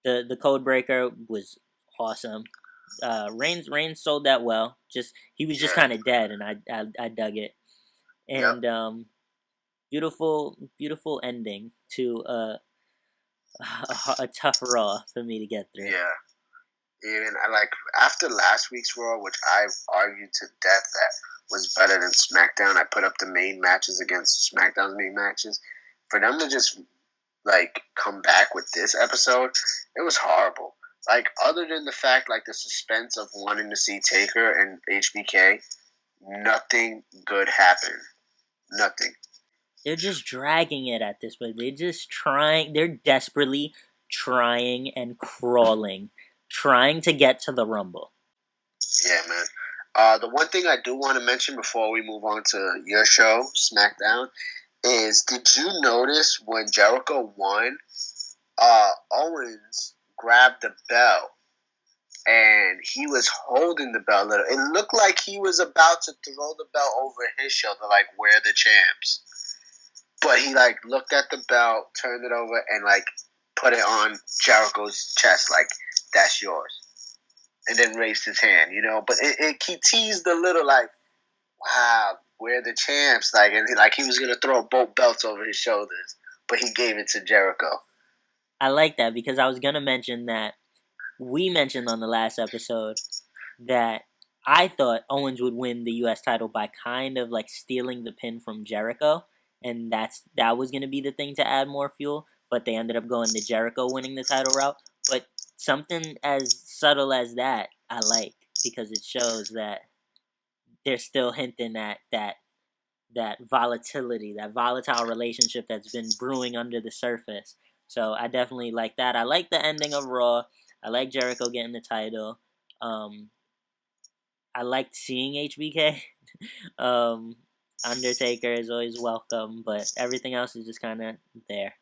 The code breaker was awesome. Reigns sold that well. He was just kind of dead, and I dug it. Yep. And beautiful, beautiful ending to a tough Raw for me to get through. Yeah. Even I like after last week's Raw, which I've argued to death that was better than SmackDown. I put up the main matches against SmackDown's main matches. For them to just like come back with this episode, it was horrible. Like other than the fact like the suspense of wanting to see Taker and HBK, nothing good happened. Nothing. They're just dragging it at this point. They're desperately trying and crawling, trying to get to the Rumble. Yeah, man. The one thing I do want to mention before we move on to your show, SmackDown, is did you notice when Jericho won, Owens grabbed the belt and he was holding the belt a little. It looked like he was about to throw the belt over his shoulder, like we're the champs. But he like looked at the belt, turned it over, and like put it on Jericho's chest, like that's yours, and then raised his hand, you know. But he teased a little, like, wow, we're the champs, like, and he was gonna throw both belts over his shoulders, but he gave it to Jericho. I like that because I was gonna mention that we mentioned on the last episode that I thought Owens would win the U.S. title by kind of like stealing the pin from Jericho, and that was going to be the thing to add more fuel. But they ended up going to Jericho winning the title route. But something as subtle as that, I like because it shows that they're still hinting at that volatility, that volatile relationship that's been brewing under the surface. So I definitely like that. I like the ending of Raw. I like Jericho getting the title. I liked seeing HBK. Undertaker is always welcome, but everything else is just kind of there.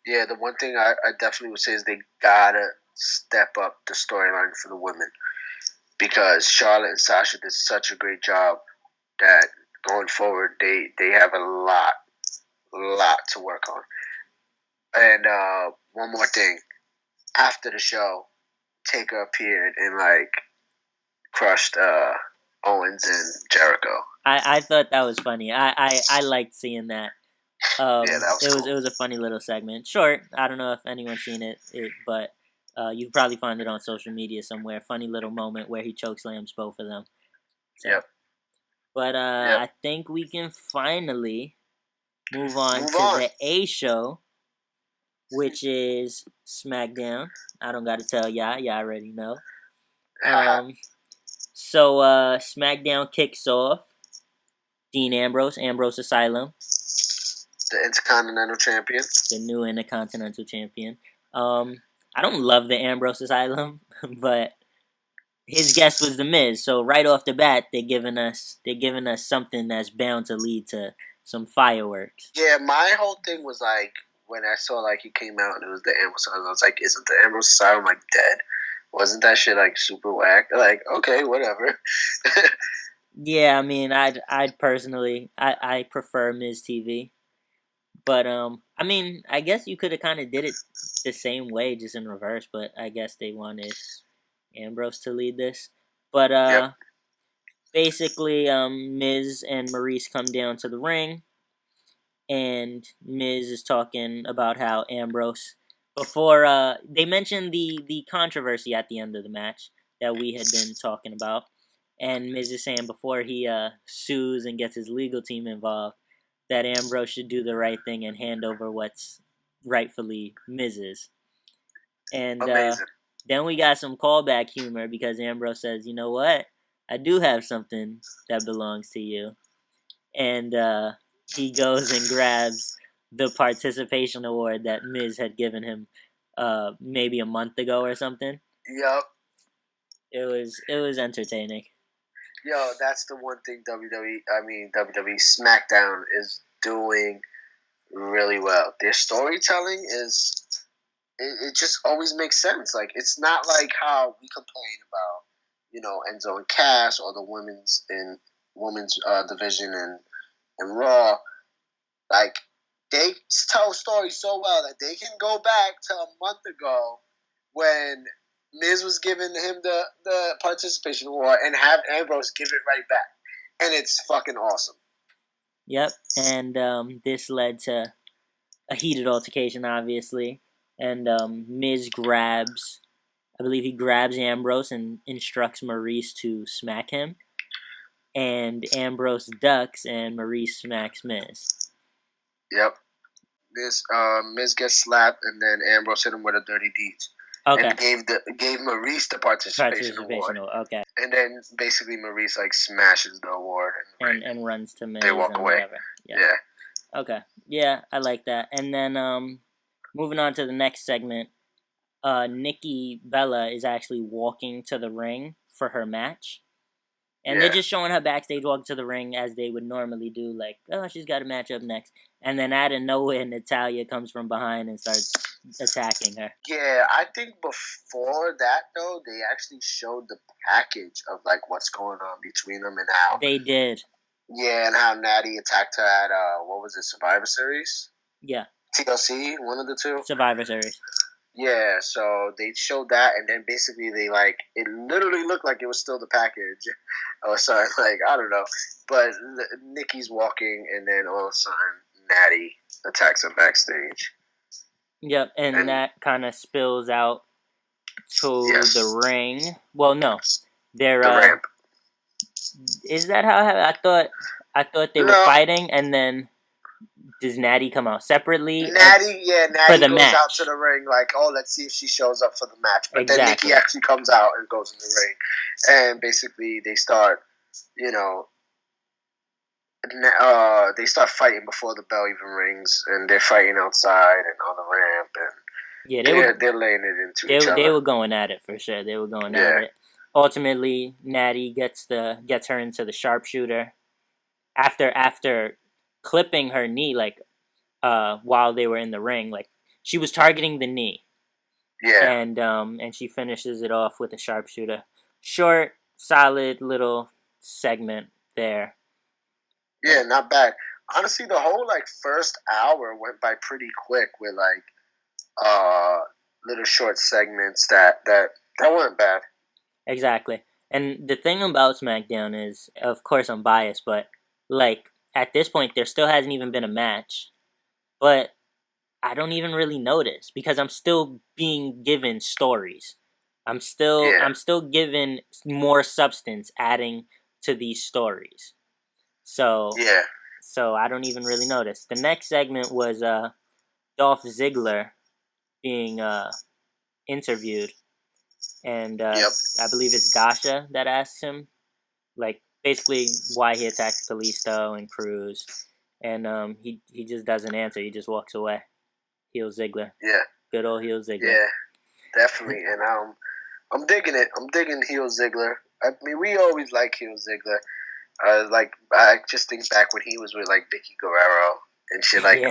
Yeah, the one thing I definitely would say is they gotta step up the storyline for the women because Charlotte and Sasha did such a great job that going forward they have a lot to work on. And one more thing, after the show, Taker appeared and like crushed Owens and Jericho. I thought that was funny. I liked seeing that. Yeah, that was cool. It was a funny little segment. Short. I don't know if anyone's seen it but you can probably find it on social media somewhere. Funny little moment where he chokeslams both of them. So. Yep. But Yep. I think we can finally move on to the A show, which is SmackDown. I don't got to tell y'all. Y'all already know. So SmackDown kicks off. Dean Ambrose Asylum. The Intercontinental Champion. The new Intercontinental Champion. I don't love the Ambrose Asylum, but his guest was The Miz. So right off the bat, they're giving us something that's bound to lead to some fireworks. Yeah, my whole thing was like when I saw like he came out and it was the Ambrose Asylum, I was like, isn't the Ambrose Asylum like dead? Wasn't that shit like super whack? Like, okay, whatever. Yeah, I mean, I'd personally I prefer Miz TV. But I mean, I guess you could have kind of did it the same way, just in reverse. But I guess they wanted Ambrose to lead this. But Yep. basically, Miz and Maurice come down to the ring, and Miz is talking about how Ambrose before they mentioned the controversy at the end of the match that we had been talking about, and Miz is saying before he sues and gets his legal team involved, that Ambrose should do the right thing and hand over what's rightfully Miz's. And then we got some callback humor because Ambrose says, "You know what? I do have something that belongs to you." And he goes and grabs the participation award that Miz had given him maybe a month ago or something. Yep. It was entertaining. Yo, that's the one thing WWE SmackDown is doing really well. Their storytelling is it just always makes sense. Like it's not like how we complain about, you know, Enzo and Cass or the women's division and Raw. Like they tell stories so well that they can go back to a month ago when Miz was giving him the participation award and have Ambrose give it right back. And it's fucking awesome. Yep, and this led to a heated altercation, obviously, and Miz grabs, I believe he grabs Ambrose and instructs Maurice to smack him, and Ambrose ducks and Maurice smacks Miz. Yep. Miz gets slapped, and then Ambrose hit him with a dirty deed. Okay. And gave Maurice the participation award. Okay. And then basically Maurice like smashes the award and runs to Miz. They walk and away. Whatever. Yeah. Okay. Yeah, I like that. And then moving on to the next segment, Nikki Bella is actually walking to the ring for her match. And they're just showing her backstage walk to the ring as they would normally do, like, oh, she's got a match up next. And then out of nowhere, Natalya comes from behind and starts attacking her. Yeah, I think before that, though, they actually showed the package of, like, what's going on between them and how... They did. Yeah, and how Natty attacked her at, what was it, Survivor Series? Yeah. TLC, one of the two? Survivor Series. Yeah, so they showed that, and then basically they, like, it literally looked like it was still the package. Or something, like, I don't know. But Nikki's walking, and then all of a sudden, Natty attacks her backstage. Yep, and that kind of spills out to the ring. Well, no. They're, the ramp. Is that how it happened? I thought they were fighting, and then... Does Natty come out separately? Natty for the goes match. out to the ring like, oh, let's see if she shows up for the match. But then Nikki actually comes out and goes in the ring. And basically they start, they start fighting before the bell even rings. And they're fighting outside and on the ramp. And they're laying it into each other. They were going at it for sure. They were going at it. Ultimately, Natty gets her into the sharpshooter. After clipping her knee, like, while they were in the ring, like, she was targeting the knee. Yeah. And she finishes it off with a sharpshooter. Short, solid little segment there. Yeah, not bad. Honestly, the whole, like, first hour went by pretty quick with, like, little short segments that weren't bad. Exactly. And the thing about SmackDown is, of course I'm biased, but, like, at this point, there still hasn't even been a match. But I don't even really notice because I'm still being given stories. I'm still given more substance adding to these stories. So I don't even really notice. The next segment was Dolph Ziggler being interviewed, and I believe it's Dasha that asks him, like, basically why he attacked Kalisto and Cruz, and he just doesn't answer. He just walks away. Heel Ziggler. Yeah. Good old Heel Ziggler. Yeah, definitely. And I'm digging it. I'm digging Heel Ziggler. I mean, we always like Heel Ziggler. I just think back when he was with, like, Vicky Guerrero and shit. Like,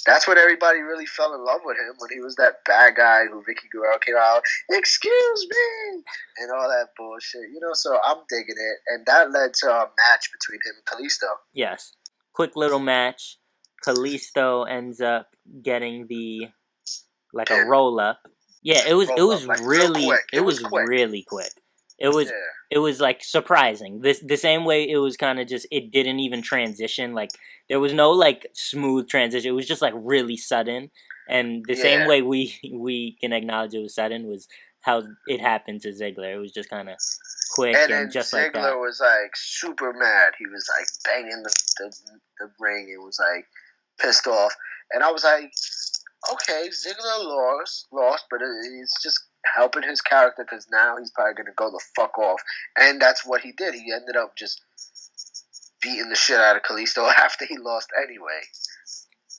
that's when everybody really fell in love with him, when he was that bad guy who Vicky Guerrero came out, excuse me, and all that bullshit. So I'm digging it. And that led to a match between him and Kalisto. Yes. Quick little match. Kalisto ends up getting a roll up. Yeah, it was really quick. It was like surprising. The same way it was kind of just, it didn't even transition. Like, there was no, like, smooth transition. It was just, like, really sudden. And the same way we can acknowledge it was sudden was how it happened to Ziggler. It was just kind of quick and just Ziggler like that. Ziggler was, like, super mad. He was, like, banging the ring. It was, like, pissed off. And I was like, okay, Ziggler lost, but it's just helping his character because now he's probably going to go the fuck off. And that's what he did. He ended up just beating the shit out of Kalisto after he lost anyway.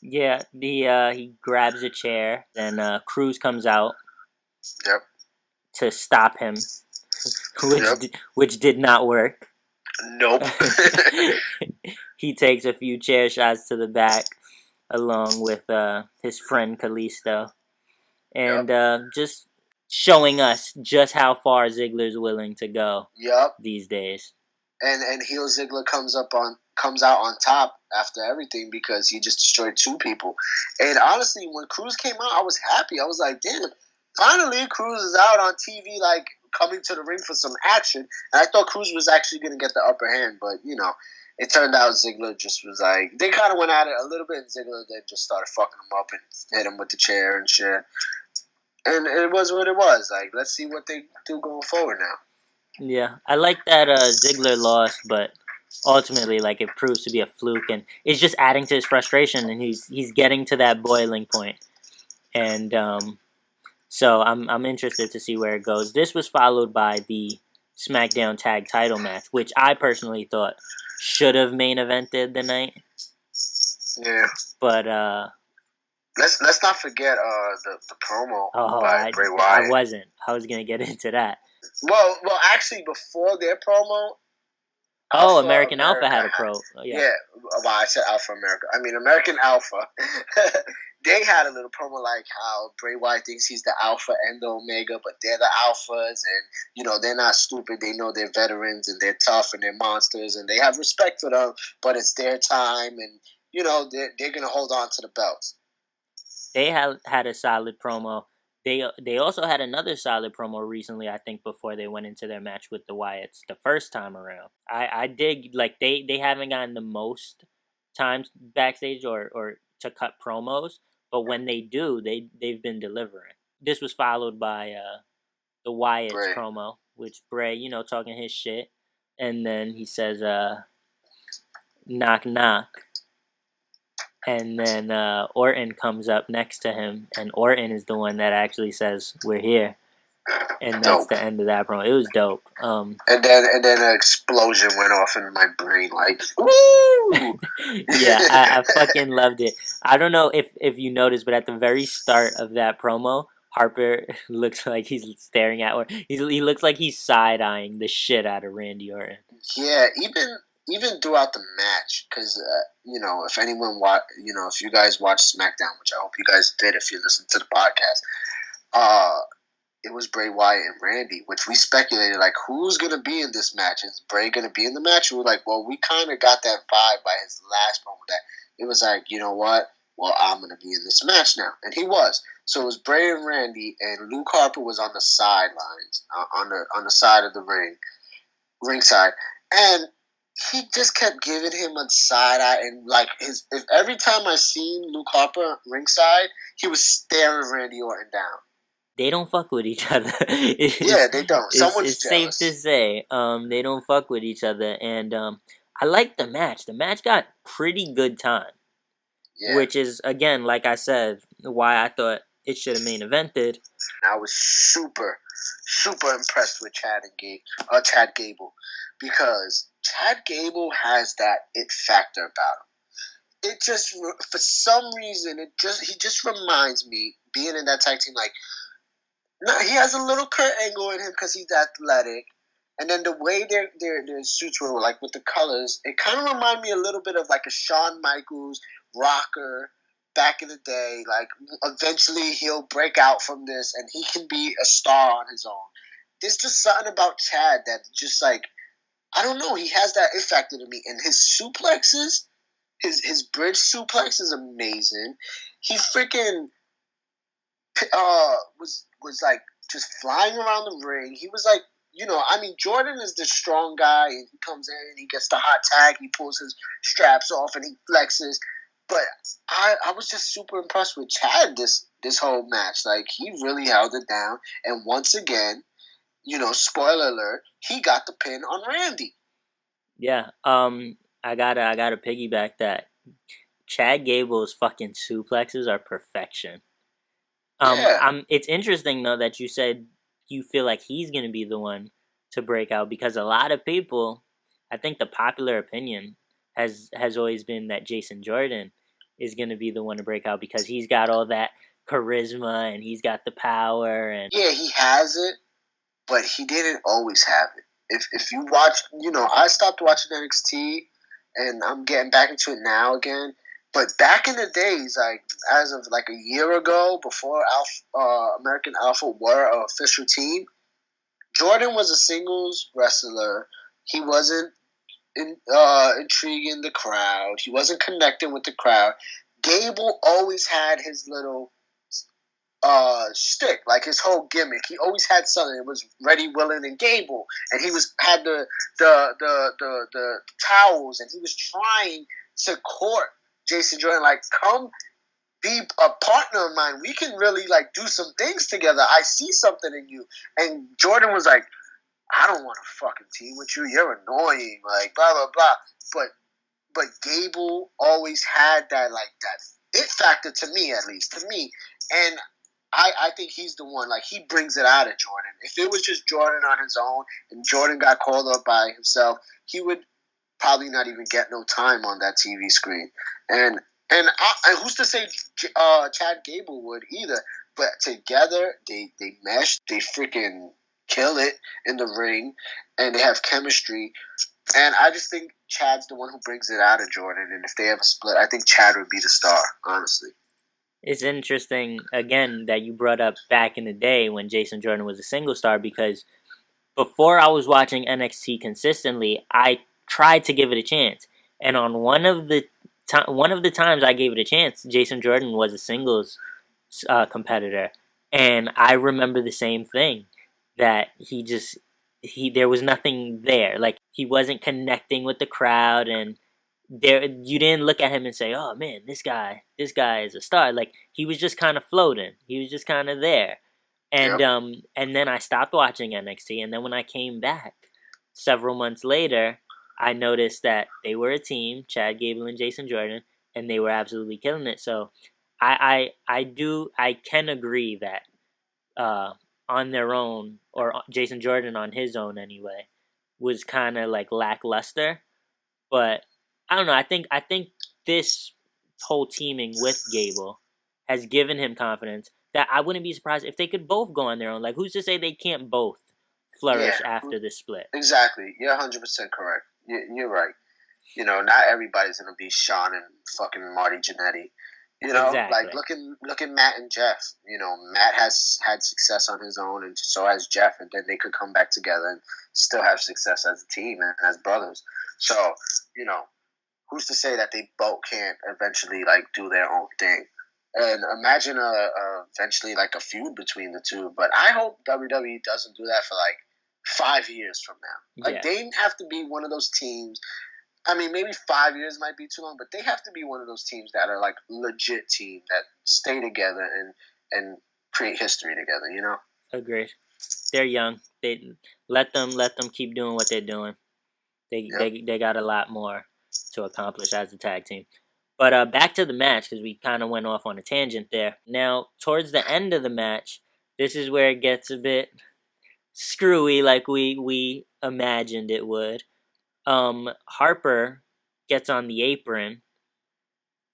Yeah, he grabs a chair, then Cruz comes out to stop him, which did not work. Nope. He takes a few chair shots to the back, along with his friend Kalisto, and just showing us just how far Ziggler's willing to go these days. And heel Ziggler comes out on top after everything because he just destroyed two people. And honestly, when Cruz came out, I was happy. I was like, damn, finally Cruz is out on TV, like, coming to the ring for some action. And I thought Cruz was actually going to get the upper hand, but, it turned out Ziggler just was like, they kind of went at it a little bit, and Ziggler then just started fucking him up and hit him with the chair and shit. And it was what it was. Like, let's see what they do going forward now. Yeah, I like that Ziggler lost, but ultimately, like, it proves to be a fluke, and it's just adding to his frustration, and he's getting to that boiling point. And so I'm interested to see where it goes. This was followed by the SmackDown Tag Title match, which I personally thought should have main evented the night. Yeah. But let's not forget the promo by Bray Wyatt. I wasn't. I was gonna get into that. Well, actually, before their promo. American Alpha had a pro. Yeah, well, I said Alpha America. I mean, American Alpha. They had a little promo like how Bray Wyatt thinks he's the Alpha and the Omega, but they're the Alphas, and they're not stupid. They know they're veterans and they're tough and they're monsters and they have respect for them. But it's their time, and they're gonna hold on to the belts. They had a solid promo. They also had another solid promo recently, I think, before they went into their match with the Wyatts the first time around. I dig, like, they haven't gotten the most times backstage or to cut promos, but when they do, they've been delivering. This was followed by the Wyatts promo, which Bray, talking his shit, and then he says, knock knock. And then Orton comes up next to him, and Orton is the one that actually says, "We're here," and that's the end of that promo. It was dope. And then an explosion went off in my brain, like, woo! Yeah, I fucking loved it. I don't know if you noticed, but at the very start of that promo, Harper looks like he's staring at Orton. He looks like he's side-eyeing the shit out of Randy Orton. Yeah, even throughout the match, because if anyone if you guys watch SmackDown, which I hope you guys did if you listen to the podcast, it was Bray Wyatt and Randy, which we speculated like who's gonna be in this match. Is Bray gonna be in the match? We were like, well, we kind of got that vibe by his last promo that it was like, you know what? Well, I'm gonna be in this match now, and he was. So it was Bray and Randy, and Luke Harper was on the sidelines, on the side of the ringside, and he just kept giving him a side eye, and like if every time I seen Luke Harper ringside, he was staring Randy Orton down. They don't fuck with each other. Yeah, they don't. Someone's it's jealous. Safe to say, they don't fuck with each other, and I like the match. The match got pretty good time, which is again, like I said, why I thought it should have main evented. I was super, super impressed with Chad Gable, because Chad Gable has that it factor about him. It just, for some reason, he just reminds me, being in that tag team, like, no, he has a little Kurt Angle in him because he's athletic, and then the way their suits were, like, with the colors, it kind of reminded me a little bit of like a Shawn Michaels rocker back in the day. Like, eventually he'll break out from this and he can be a star on his own. There's just something about Chad that just, like, I don't know, he has that it factor to me. And his suplexes, his bridge suplex is amazing. He freaking was like just flying around the ring. He was like, Jordan is the strong guy, and he comes in and he gets the hot tag, he pulls his straps off and he flexes. But I was just super impressed with Chad this whole match. Like, he really held it down, and once again, spoiler alert, he got the pin on Randy. Yeah, I gotta piggyback that. Chad Gable's fucking suplexes are perfection. It's interesting though that you said you feel like he's gonna be the one to break out, because a lot of people, I think the popular opinion has always been that Jason Jordan is gonna be the one to break out because he's got all that charisma and he's got the power and he has it, but he didn't always have it. If you watch, I stopped watching NXT and I'm getting back into it now again. But back in the days, like as of like a year ago, before American Alpha were an official team, Jordan was a singles wrestler. He wasn't intriguing the crowd. He wasn't connecting with the crowd. Gable always had his little shtick, like his whole gimmick. He always had something. It was Ready, Willing, and Gable, and he had the towels, and he was trying to court Jason Jordan, like, come be a partner of mine. We can really like do some things together. I see something in you. And Jordan was like, I don't want to fucking team with you. You're annoying. Like blah blah blah. But Gable always had that it factor, to me at least, to me. And I think he's the one. Like, he brings it out of Jordan. If it was just Jordan on his own and Jordan got called up by himself, he would probably not even get no time on that TV screen. And who's to say Chad Gable would either? But together, they mesh. They freaking kill it in the ring, and they have chemistry. And I just think Chad's the one who brings it out of Jordan. And if they ever split, I think Chad would be the star, honestly. It's interesting, again, that you brought up back in the day when Jason Jordan was a single star, because before I was watching NXT consistently, I tried to give it a chance. And on one of the times I gave it a chance, Jason Jordan was a singles competitor. And I remember the same thing, that there was nothing there. Like, he wasn't connecting with the crowd, and you didn't look at him and say, "Oh man, this guy is a star." Like, he was just kind of floating. He was just kind of there. And Yep. And then I stopped watching NXT, and then when I came back several months later, I noticed that they were a team, Chad Gable and Jason Jordan, and they were absolutely killing it. So I can agree that on their own, or Jason Jordan on his own anyway, was kind of like lackluster. But I don't know. I think this whole teaming with Gable has given him confidence that I wouldn't be surprised if they could both go on their own. Like, who's to say they can't both Yeah, flourish after this split? exactly. You're 100% correct. You're right. Not everybody's gonna be Sean and fucking Marty Jannetty. Like, Exactly. look at Matt and Jeff. Matt has had success on his own, and so has Jeff, and then they could come back together and still have success as a team and as brothers. So, you know, who's to say that they both can't eventually like do their own thing? And imagine eventually like a feud between the two. But I hope WWE doesn't do that for like 5 years from now. Like, Yeah. they have to be one of those teams. I mean, maybe 5 years might be too long, but they have to be one of those teams that are like legit team that stay together and create history together. Agreed. They're young. They let them keep doing what they're doing. Yep. They got a lot more to accomplish as a tag team. But back to the match, because we kind of went off on a tangent there. Now, towards the end of the match, this is where it gets a bit screwy, like we imagined it would. Harper gets on the apron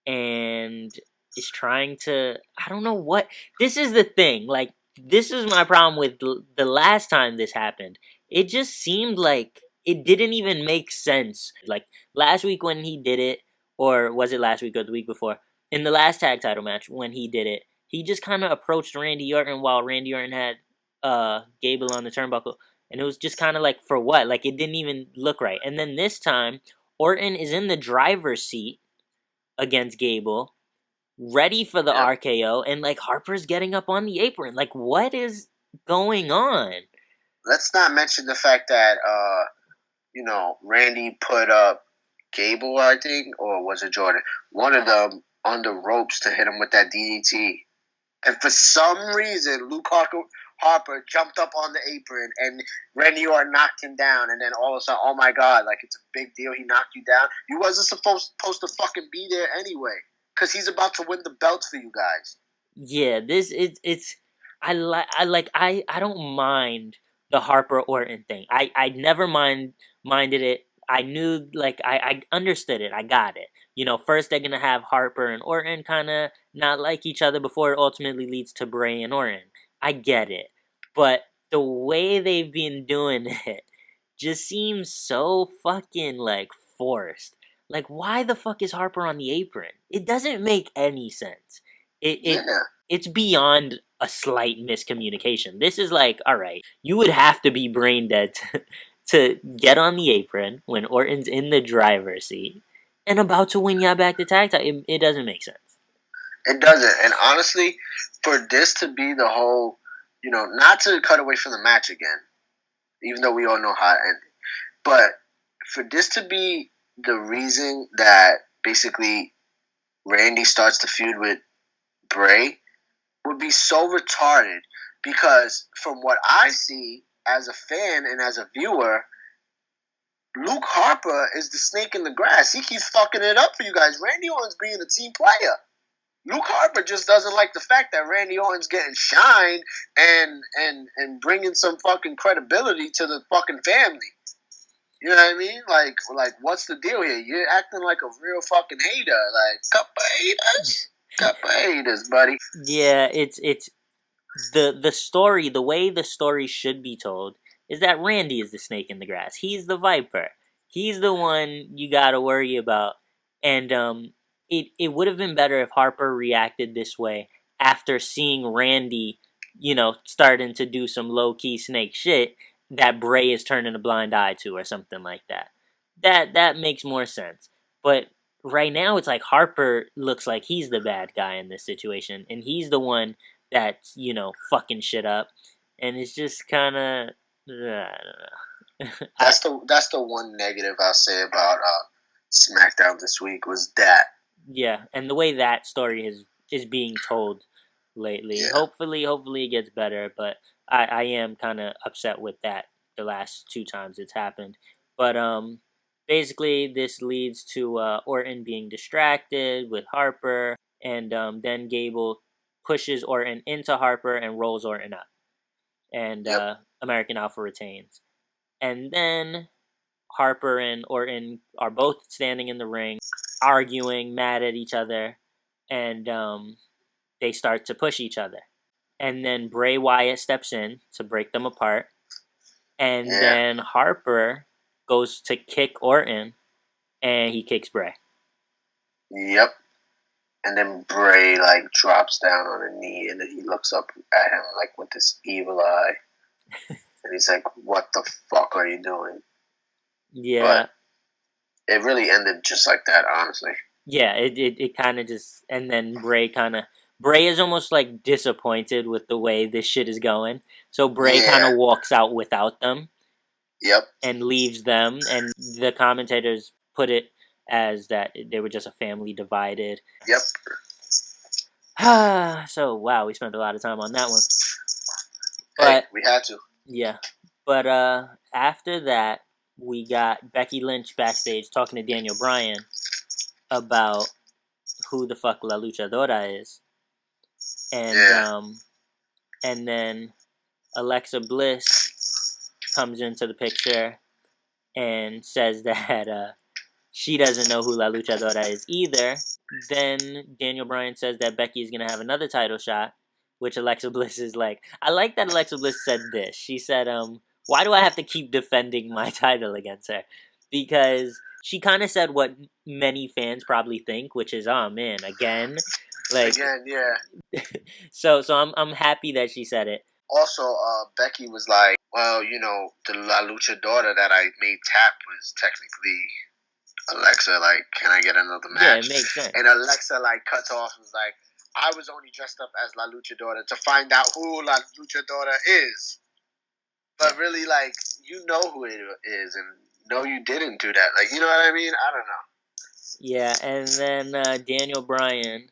and is trying to. I don't know what. This is the thing. Like, this is my problem with the last time this happened. It just seemed like it didn't even make sense. Like, last week when he did it, or was it last week or the week before? In the last tag title match when he did it, he just kind of approached Randy Orton while Randy Orton had Gable on the turnbuckle, and it was just kind of like, for what? Like, it didn't even look right. And then this time, Orton is in the driver's seat against Gable, ready for the Yep. RKO, and like, Harper's getting up on the apron. Like, what is going on? Let's not mention the fact that Randy put up Gable, I think, or was it Jordan? One of them on the ropes to hit him with that DDT. And for some reason, Luke Harper jumped up on the apron, and Randy Orton knocked him down. And then all of a sudden, oh my God, like, it's a big deal. He knocked you down. You wasn't supposed to fucking be there anyway, because he's about to win the belt for you guys. Yeah, this it's I don't mind the Harper Orton thing. I never minded it. I knew, like, I understood it. I got it. First they're gonna have Harper and Orton kind of not like each other before it ultimately leads to Bray and Orton. I get it, but the way they've been doing it just seems so fucking like forced. Like, why the fuck is Harper on the apron? It doesn't make any sense. Yeah. It's beyond a slight miscommunication. This is like, all right, you would have to be brain dead to get on the apron when Orton's in the driver's seat and about to win ya back the tag title. It doesn't make sense. It doesn't. And honestly, for this to be the whole, not to cut away from the match again, even though we all know how it ended, but for this to be the reason that basically Randy starts the feud with Bray would be so retarded, because from what I see as a fan and as a viewer, Luke Harper is the snake in the grass. He keeps fucking it up for you guys. Randy Orton's being a team player. Luke Harper just doesn't like the fact that Randy Orton's getting shine and bringing some fucking credibility to the fucking family. You know what I mean? Like what's the deal here? You're acting like a real fucking hater. Like, couple haters? Couple haters, buddy. Yeah, it's the story, the way the story should be told is that Randy is the snake in the grass. He's the viper. He's the one you gotta worry about. And it would have been better if Harper reacted this way after seeing Randy, starting to do some low key snake shit that Bray is turning a blind eye to, or something like that. That makes more sense. But right now it's like Harper looks like he's the bad guy in this situation, and he's the one that's fucking shit up, and it's just kind of that's the one negative I'll say about SmackDown this week was that. Yeah, and the way that story is being told lately. Yeah. Hopefully it gets better, but I am kind of upset with that the last 2 times it's happened. But basically this leads to Orton being distracted with Harper, and then Gable pushes Orton into Harper and rolls Orton up. And American Alpha retains. And then Harper and Orton are both standing in the ring, arguing, mad at each other, and they start to push each other. And then Bray Wyatt steps in to break them apart. And then Harper goes to kick Orton, and he kicks Bray. Yep. And then Bray drops down on a knee, and then he looks up at him with this evil eye, and he's like, "What the fuck are you doing?" Yeah. But it really ended just like that, honestly. Yeah, it kind of just, and then Bray is almost disappointed with the way this shit is going, so Bray kind of walks out without them. Yep. And leaves them, and the commentators put it as that they were just a family divided. Yep. So, wow, we spent a lot of time on that one. But we had to. Yeah. But after that, we got Becky Lynch backstage talking to Daniel Bryan about who the fuck La Luchadora is. And and then Alexa Bliss comes into the picture and says that she doesn't know who La Luchadora is either. Then Daniel Bryan says that Becky is going to have another title shot, which Alexa Bliss is like. I like that Alexa Bliss said this. She said, why do I have to keep defending my title against her? Because she kind of said what many fans probably think, which is, oh man, again. Again, yeah. So I'm happy that she said it. Also, Becky was like, well, the La Luchadora that I made tap was technically Alexa. Can I get another match? Yeah, it makes sense. And Alexa, cuts off and was like, I was only dressed up as La Luchadora to find out who La Luchadora is. But really, you know who it is, and no, you didn't do that. You know what I mean? I don't know. Yeah, and then Daniel Bryan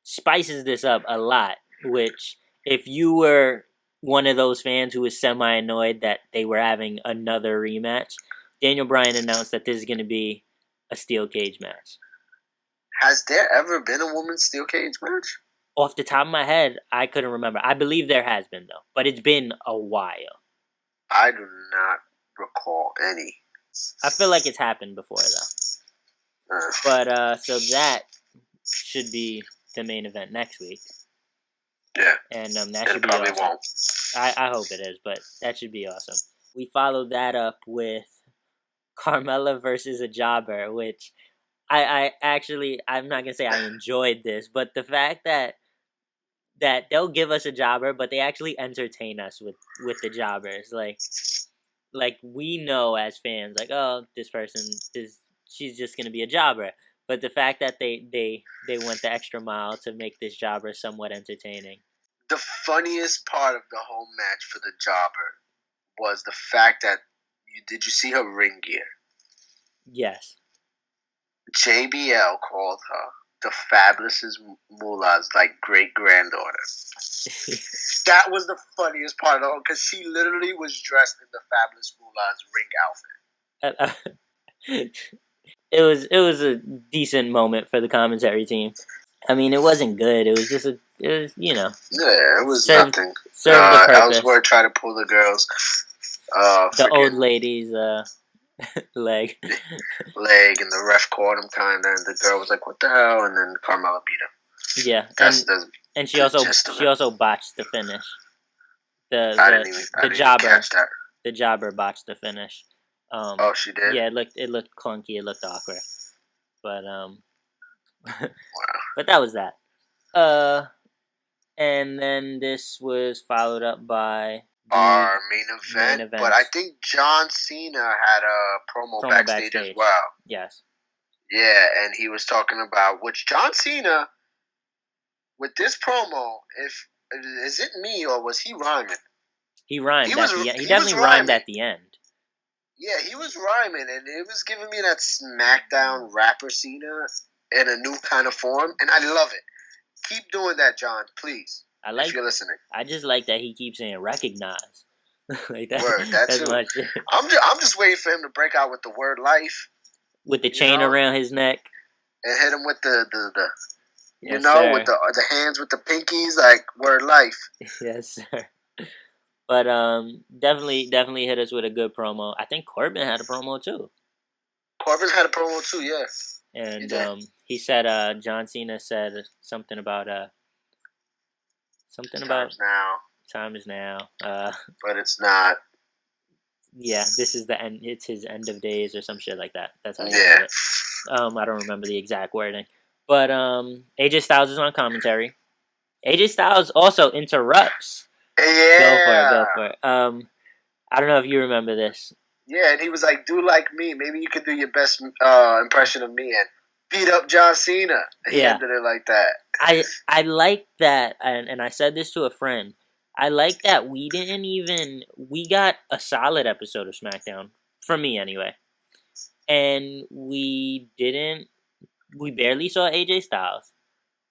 spices this up a lot, which, if you were one of those fans who was semi-annoyed that they were having another rematch, Daniel Bryan announced that this is going to be a steel cage match. Has there ever been a women's steel cage match? Off the top of my head, I couldn't remember. I believe there has been, though, but it's been a while. I do not recall any. I feel like it's happened before, though. But, so that should be the main event next week. Yeah. And that should be awesome. Won't. I hope it is, but that should be awesome. We followed that up with Carmella versus a jobber, which I'm not gonna say I enjoyed this, but the fact that they'll give us a jobber, but they actually entertain us with the jobbers. Like we know as fans, oh, this person she's just gonna be a jobber. But the fact that they went the extra mile to make this jobber somewhat entertaining. The funniest part of the whole match for the jobber was the fact that did you see her ring gear? Yes. JBL called her the Fabulous Moolah's like great granddaughter. That was the funniest part of the whole, because she literally was dressed in the Fabulous Moolah's ring outfit. It was a decent moment for the commentary team. I mean, it wasn't good. It was just yeah, it was served, nothing. Served the purpose. Ellsworth tried to pull the girls. The old lady's leg. And the ref caught him kind of, and the girl was like, "What the hell?" And then Carmella beat him. Yeah, and she also botched the finish. The jobber botched the finish. Oh, she did. Yeah, it looked clunky. It looked awkward, but wow. But that was that. And then this was followed up by our main event. But I think John Cena had a promo backstage as well. Yes. Yeah, and he was talking about which John Cena with this promo. Is it me or was he rhyming? He rhymed at the end. He definitely rhymed at the end. Yeah, he was rhyming, and it was giving me that Smackdown rapper Cena in a new kind of form, and I love it. Keep doing that, John, please. If you're listening. I just like that he keeps saying recognize. Like that. Word, that's much. I'm just waiting for him to break out with the word life. With the chain around his neck. And hit him with the with the hands with the pinkies, like word life. Yes, sir. But definitely hit us with a good promo. I think Corbin had a promo too. Corbin had a promo too, yeah. And he said John Cena said something about time is now. But it's not. Yeah, this is the end. It's his end of days or some shit like that. That's how he said it. I don't remember the exact wording, but AJ Styles is on commentary. AJ Styles also interrupts. Yeah. Go for it. I don't know if you remember this. Yeah, and he was like, "Do like me. Maybe you could do your best impression of me and beat up John Cena." He ended it like that. I like that, and I said this to a friend. I like that we got a solid episode of SmackDown, from me anyway. And we barely saw AJ Styles.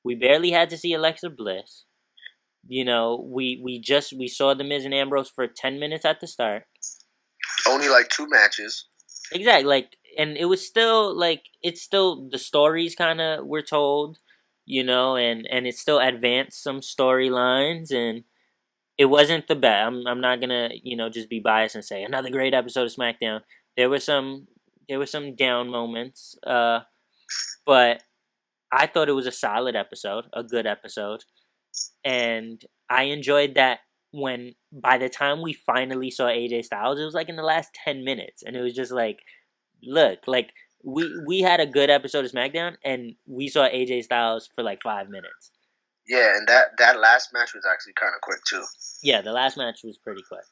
We barely had to see Alexa Bliss. You know, we saw The Miz and Ambrose for 10 minutes at the start. Only like 2 matches. Exactly, and it was still it's still the stories kind of were told, and it still advanced some storylines, and it wasn't the best. I'm not gonna just be biased and say another great episode of SmackDown. There were some down moments, but I thought it was a solid episode, a good episode, and I enjoyed that. When by the time we finally saw AJ Styles, it was like in the last 10 minutes, and it was just like, look, like we had a good episode of SmackDown, and we saw AJ Styles for like 5 minutes. Yeah, and that last match was actually kind of quick too. Yeah, the last match was pretty quick.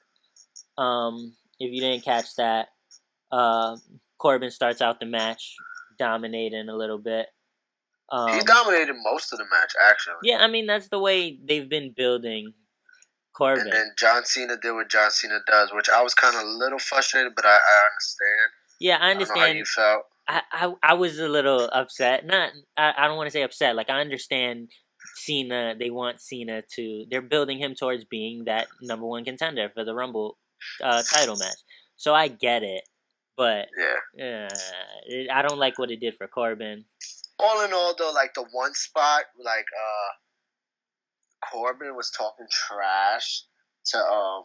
If you didn't catch that, Corbin starts out the match dominating a little bit. He dominated most of the match, actually. Yeah, I mean that's the way they've been building Corbin. And then John Cena did what John Cena does, which I was kind of a little frustrated, but I understand. Yeah, I understand. I don't know how you felt. I was a little upset. I don't want to say upset. Like I understand Cena. They want Cena to. They're building him towards being that number 1 contender for the Rumble title match. So I get it, but I don't like what it did for Corbin. All in all, though, like the one spot, like Corbin was talking trash to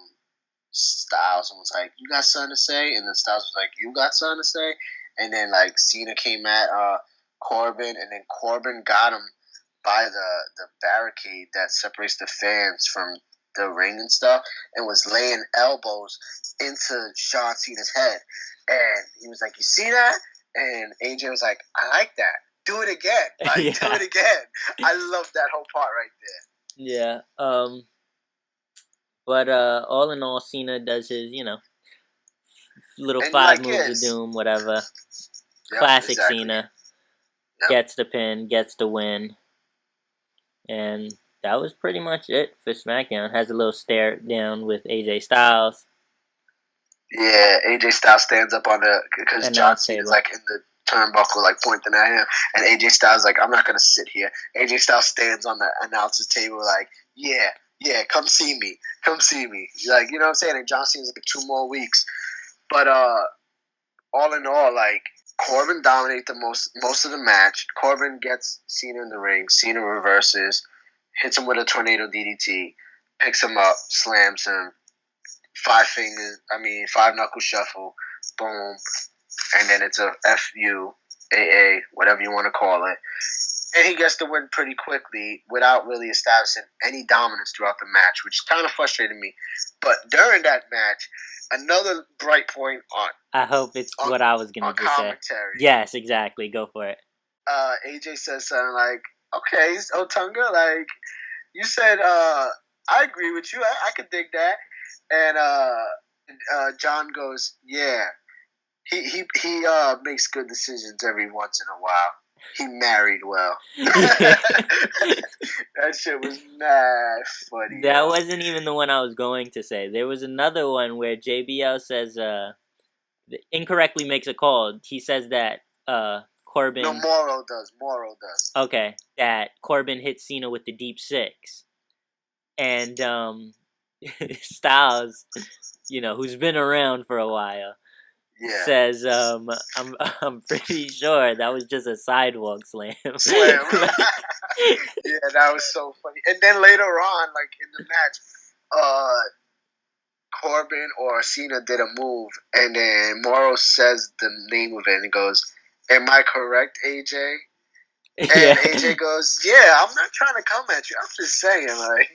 Styles and was like, "You got something to say?" And then Styles was like, "You got something to say?" And then like Cena came at Corbin, and then Corbin got him by the barricade that separates the fans from the ring and stuff, and was laying elbows into John Cena's head. And he was like, "You see that?" And AJ was like, "I like that. Do it again. Do it again." I love that whole part right there. Yeah. But all in all, Cena does his, little 5 moves of doom, whatever. Yep, classic exactly. Cena. Yep. Gets the pin, gets the win. And that was pretty much it for SmackDown. Has a little stare down with AJ Styles. Yeah, AJ Styles stands up on the because John Announce Cena's table. like in the turnbuckle, like pointing at him, and AJ Styles like, I'm not gonna sit here. AJ Styles stands on the announcer's table like, yeah, come see me, like, you know what I'm saying. And John Cena's like 2 more weeks, but all in all, like Corbin dominates the most of the match. Corbin gets Cena in the ring. Cena reverses, hits him with a tornado DDT, picks him up, slams him. Five knuckle shuffle, boom, and then it's a FU, AA, whatever you want to call it. And he gets the win pretty quickly without really establishing any dominance throughout the match, which kind of frustrated me. But during that match, another bright point I hope it's what I was going to just say. Yes, exactly. Go for it. AJ says something like, okay, Otunga, like, you said, I agree with you. I could dig that. And John goes, yeah, he makes good decisions every once in a while. He married well. That shit was mad funny. That wasn't even the one I was going to say. There was another one where JBL says, incorrectly makes a call. He says that Corbin... No, Morrow does. Okay, that Corbin hit Cena with the deep six. And Styles, who's been around for a while, says, I'm pretty sure that was just a sidewalk slam. Yeah, that was so funny. And then later on, like in the match, Corbin or Cena did a move, and then Morrow says the name of it, and he goes, "Am I correct, AJ?" And AJ goes, "Yeah, I'm not trying to come at you. I'm just saying, like,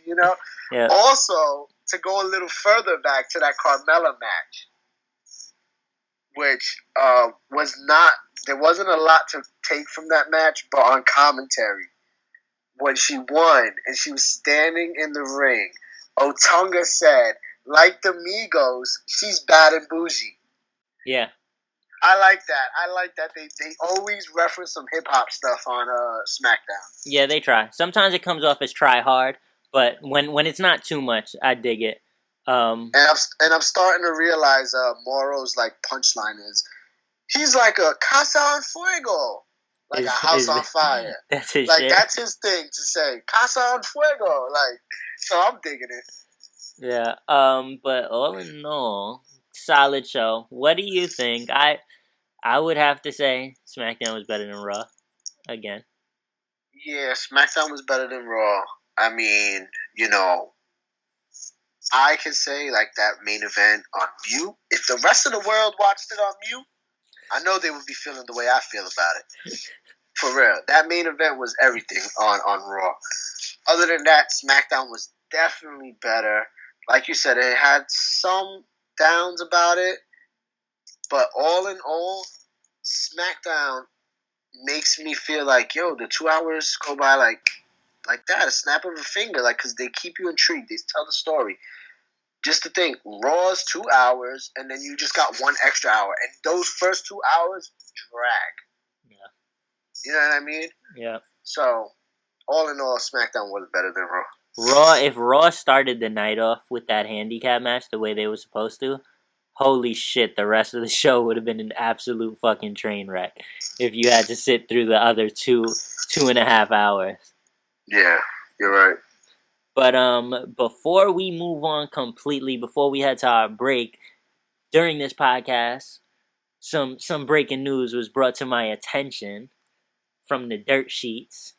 Yeah. Also, to go a little further back to that Carmella match, which there wasn't a lot to take from that match, but on commentary, when she won and she was standing in the ring, Otunga said, like the Migos, she's bad and bougie. Yeah. I like that. They always reference some hip hop stuff on SmackDown. Yeah, they try. Sometimes it comes off as try hard, but when it's not too much, I dig it. And I'm starting to realize Morrow's like punchline is, he's like a casa on fuego, like a house on fire. That's his like shit. That's his thing to say, casa on fuego. Like, so I'm digging it. Yeah. But all in all, solid show. What do you think? I would have to say SmackDown was better than Raw. Again. Yeah, SmackDown was better than Raw. I mean, I can say like that main event on mute. If the rest of the world watched it on mute, I know they would be feeling the way I feel about it. For real. That main event was everything on Raw. Other than that, SmackDown was definitely better. Like you said, it had some downs about it. But all in all, SmackDown makes me feel like, the 2 hours go by like that, a snap of a finger, like, because they keep you intrigued. They tell the story. Just to think, Raw's 2 hours, and then you just got 1 extra hour, and those first 2 hours drag. Yeah. You know what I mean? Yeah. So, all in all, SmackDown was better than Raw. If Raw started the night off with that handicap match the way they were supposed to, holy shit, the rest of the show would have been an absolute fucking train wreck if you had to sit through the other 2.5 hours. Yeah, you're right. But before we move on completely, before we head to our break, during this podcast, some breaking news was brought to my attention from the dirt sheets.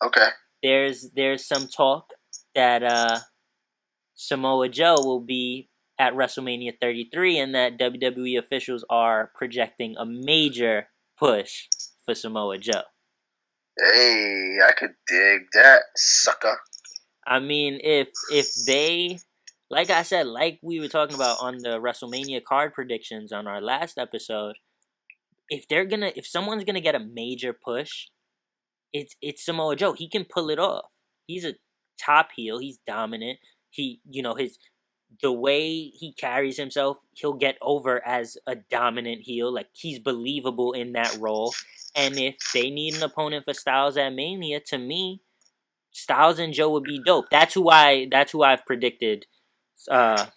Okay. There's some talk that Samoa Joe will be at WrestleMania 33, and that WWE officials are projecting a major push for Samoa Joe. Hey, I could dig that, sucker. I mean, if they, like I said, like we were talking about on the WrestleMania card predictions on our last episode, if someone's gonna get a major push, it's Samoa Joe. He can pull it off. He's a top heel. He's dominant. The way he carries himself, he'll get over as a dominant heel. Like, he's believable in that role. And if they need an opponent for Styles at Mania, to me, Styles and Joe would be dope. That's who I've predicted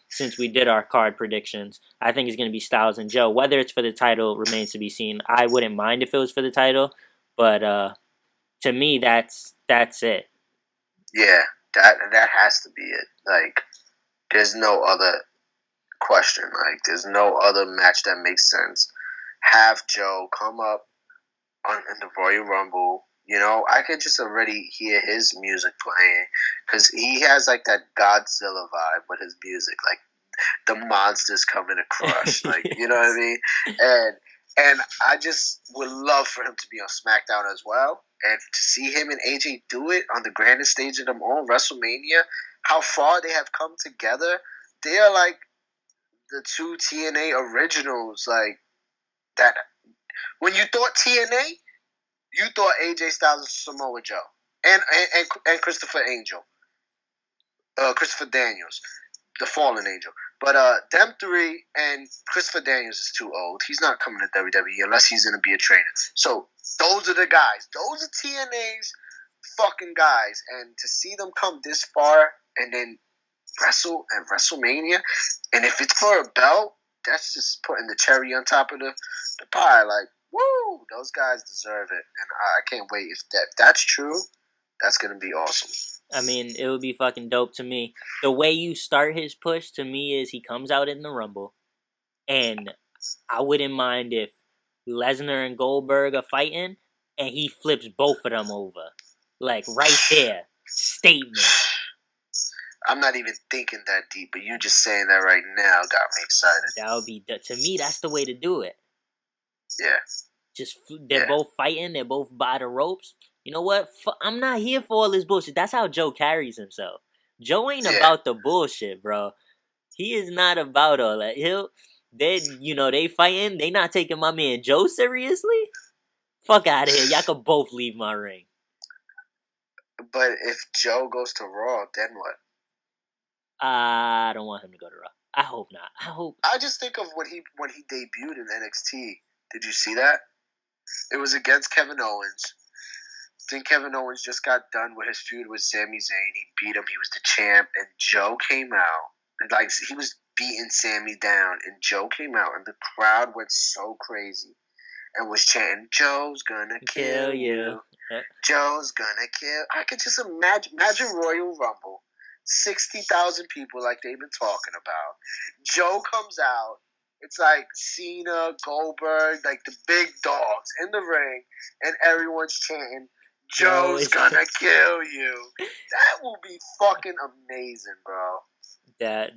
since we did our card predictions. I think it's going to be Styles and Joe. Whether it's for the title remains to be seen. I wouldn't mind if it was for the title, but to me, that's it. Yeah, that has to be it. Like, there's no other question. Like, there's no other match that makes sense. Have Joe come up in the Royal Rumble. You know, I could just already hear his music playing because he has like that Godzilla vibe with his music, like the monsters coming to crush, like you know what I mean. And I just would love for him to be on SmackDown as well, and to see him and AJ do it on the grandest stage of them all, WrestleMania. How far they have come together. They are like the two TNA originals, like that. When you thought TNA, you thought AJ Styles and Samoa Joe and Christopher Angel, Christopher Daniels, the Fallen Angel. But them three and Christopher Daniels is too old. He's not coming to WWE unless he's going to be a trainer. So those are the guys. Those are TNA's fucking guys. And to see them come this far and then wrestle at WrestleMania, and if it's for a belt, that's just putting the cherry on top of the pie. Like, woo, those guys deserve it, and I can't wait. If that's true, that's gonna be awesome. I mean, it would be fucking dope to me. The way you start his push to me is he comes out in the Rumble, and I wouldn't mind if Lesnar and Goldberg are fighting, and he flips both of them over, like right there, statement. I'm not even thinking that deep, but you just saying that right now got me excited. That would be, to me, that's the way to do it. Yeah. Just, they're both fighting, they're both by the ropes. You know what? I'm not here for all this bullshit. That's how Joe carries himself. Joe ain't about the bullshit, bro. He is not about all that. They fighting, they not taking my man Joe seriously? Fuck out of here. Y'all could both leave my ring. But if Joe goes to Raw, then what? I don't want him to go to Raw. I hope not. I just think of when he debuted in NXT. Did you see that? It was against Kevin Owens. I think Kevin Owens just got done with his feud with Sami Zayn. He beat him. He was the champ. And Joe came out. And like, he was beating Sami down. And Joe came out. And the crowd went so crazy. And was chanting, Joe's gonna kill you. Joe's gonna kill. I could just imagine Royal Rumble. 60,000 people like they've been talking about. Joe comes out. It's like Cena, Goldberg, like the big dogs in the ring. And everyone's chanting, Joe's gonna kill you. That will be fucking amazing, bro. That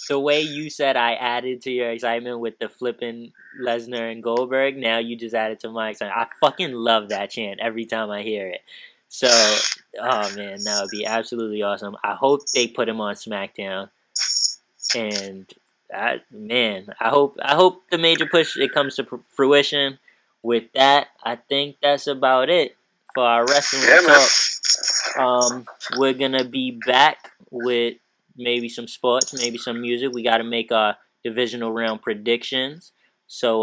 the way you said I added to your excitement with the flipping Lesnar and Goldberg, now you just added to my excitement. I fucking love that chant every time I hear it. So, oh man, that would be absolutely awesome. I hope they put him on SmackDown. And I hope the major push it comes to fruition. With that, I think that's about it for our wrestling talk. We're gonna be back with maybe some sports, maybe some music. We got to make our divisional round predictions. So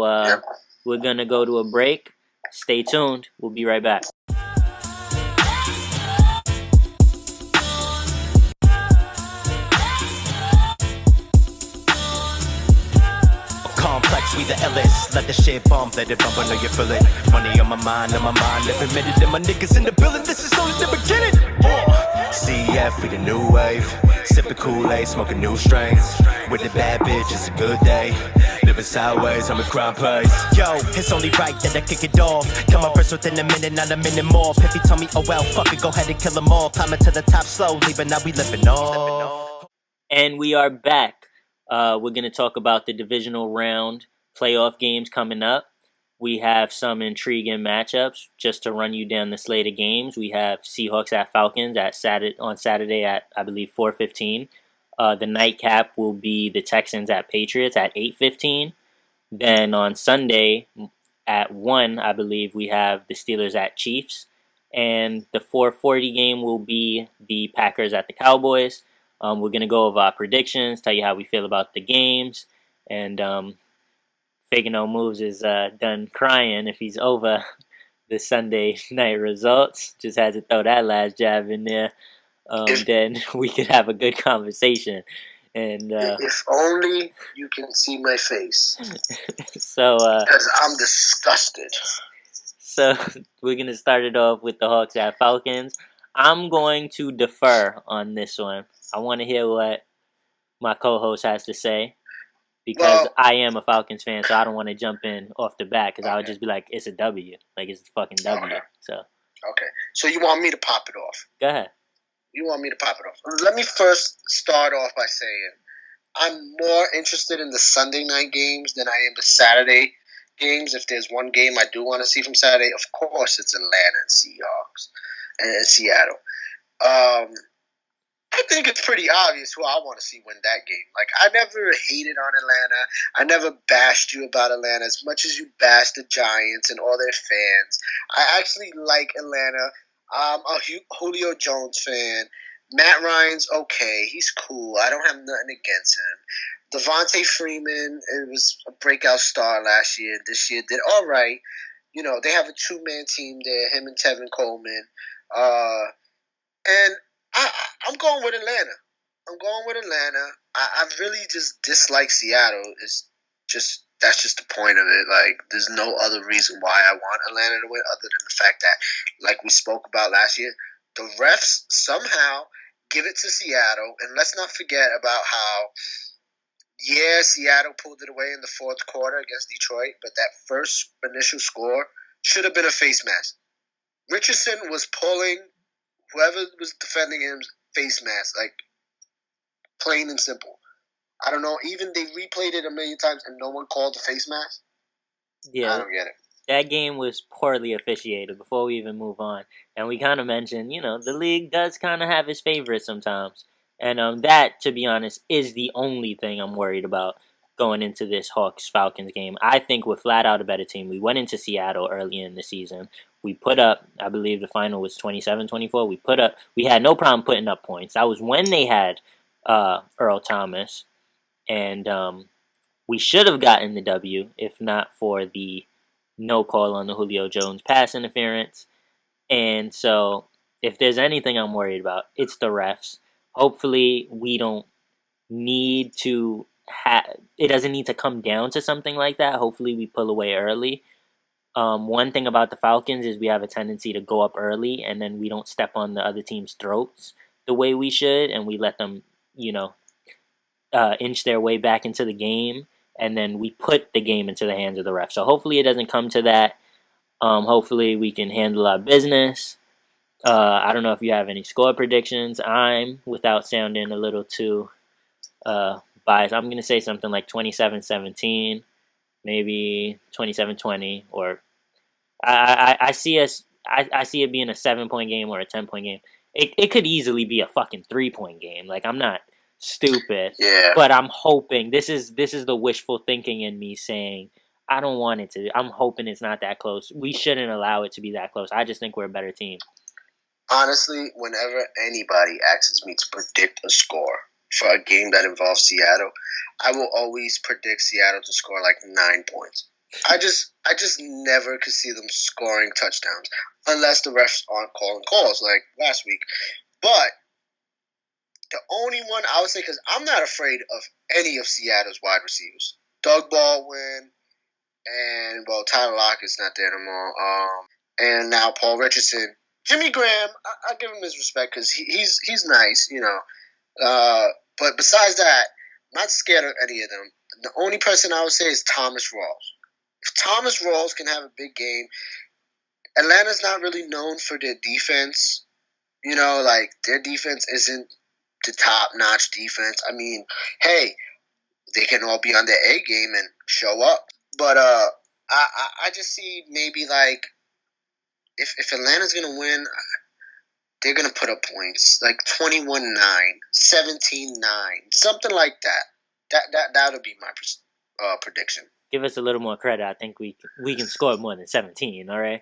we're going to go to a break. Stay tuned. We'll be right back. Complex, we the illest. Let the shit bump, let it bump, I know you feel it. Money on my mind, never admitted that my niggas in the building. This is only the beginning. CF, we the new wave. Sipping Kool-Aid, smoking new strains. With the bad bitch, it's a good day. Living sideways, I'm a crime place. Yo, it's only right that I kick it off. Come on, verse within a minute, not a minute more. Pippy told me, oh well, fuck it, go ahead and kill them all. Climbing to the top slowly, but now we living off. And we are back. We're going to talk about the divisional round playoff games coming up. We have some intriguing matchups. Just to run you down the slate of games, we have Seahawks at Falcons on Saturday at, I believe, 4:15. The nightcap will be the Texans at Patriots at 8:15. Then on Sunday at 1, I believe, we have the Steelers at Chiefs. And the 4:40 game will be the Packers at the Cowboys. We're going to go over our predictions, tell you how we feel about the games, and Faking No Moves is done crying if he's over the Sunday night results. Just had to throw that last jab in there. Then we could have a good conversation. And if only you can see my face. So because I'm disgusted. So we're gonna start it off with the Hawks at Falcons. I'm going to defer on this one. I want to hear what my co-host has to say because I am a Falcons fan, so I don't want to jump in off the bat because I would just be like, "It's a W, like it's a fucking W." So you want me to pop it off? Go ahead. You want me to pop it off? Let me first start off by saying I'm more interested in the Sunday night games than I am the Saturday games. If there's one game I do want to see from Saturday, of course it's Atlanta and Seahawks and Seattle. I think it's pretty obvious who I want to see win that game. Like, I never hated on Atlanta. I never bashed you about Atlanta as much as you bashed the Giants and all their fans. I actually like Atlanta. I'm a Julio Jones fan. Matt Ryan's okay. He's cool. I don't have nothing against him. Devontae Freeman, it was a breakout star last year. This year did all right. You know, they have a two-man team there, him and Tevin Coleman. And I'm going with Atlanta. I really just dislike Seattle. That's just the point of it. Like, there's no other reason why I want Atlanta to win other than the fact that, like we spoke about last year, the refs somehow give it to Seattle. And let's not forget about how, Seattle pulled it away in the fourth quarter against Detroit, but that first initial score should have been a face mask. Richardson was pulling whoever was defending him's face mask, like, plain and simple. I don't know. Even they replayed it a million times and no one called the face mask. Yeah, I don't get it. That game was poorly officiated before we even move on. And we kind of mentioned, the league does kind of have its favorites sometimes. And that, to be honest, is the only thing I'm worried about going into this Hawks-Falcons game. I think we're flat out a better team. We went into Seattle early in the season. We put up, I believe the final was 27-24. We had no problem putting up points. That was when they had Earl Thomas. And we should have gotten the W if not for the no call on the Julio Jones pass interference. And so if there's anything I'm worried about, it's the refs. Hopefully we don't need to it doesn't need to come down to something like that. Hopefully we pull away early. One thing about the Falcons is we have a tendency to go up early and then we don't step on the other team's throats the way we should, and we let them, inch their way back into the game, and then we put the game into the hands of the refs. So hopefully it doesn't come to that. Hopefully we can handle our business. I don't know if you have any score predictions. I'm, without sounding a little too biased, I'm going to say something like 27-17, maybe 27-20, or I see it being a 7-point game or a 10-point game. It could easily be a fucking 3-point game. Like, I'm not stupid, but I'm hoping this is the wishful thinking in me saying I don't want it to. I'm hoping it's not that close. We shouldn't allow it to be that close. I just think we're a better team. Honestly, whenever anybody asks me to predict a score for a game that involves Seattle, I will always predict Seattle to score like 9 points. I just never could see them scoring touchdowns unless the refs aren't calling calls like last week. But the only one I would say, because I'm not afraid of any of Seattle's wide receivers. Doug Baldwin and, Tyler Lockett's not there no more. And now Paul Richardson. Jimmy Graham, I give him his respect because he's nice, But besides that, I'm not scared of any of them. The only person I would say is Thomas Rawls. If Thomas Rawls can have a big game, Atlanta's not really known for their defense. Like, their defense isn't the top-notch defense. I mean, hey, they can all be on their A game and show up. But I just see maybe, like, if Atlanta's going to win, they're going to put up points. Like 21-9, 17-9, something like that. That'll be my prediction. Give us a little more credit. I think we can score more than 17, all right?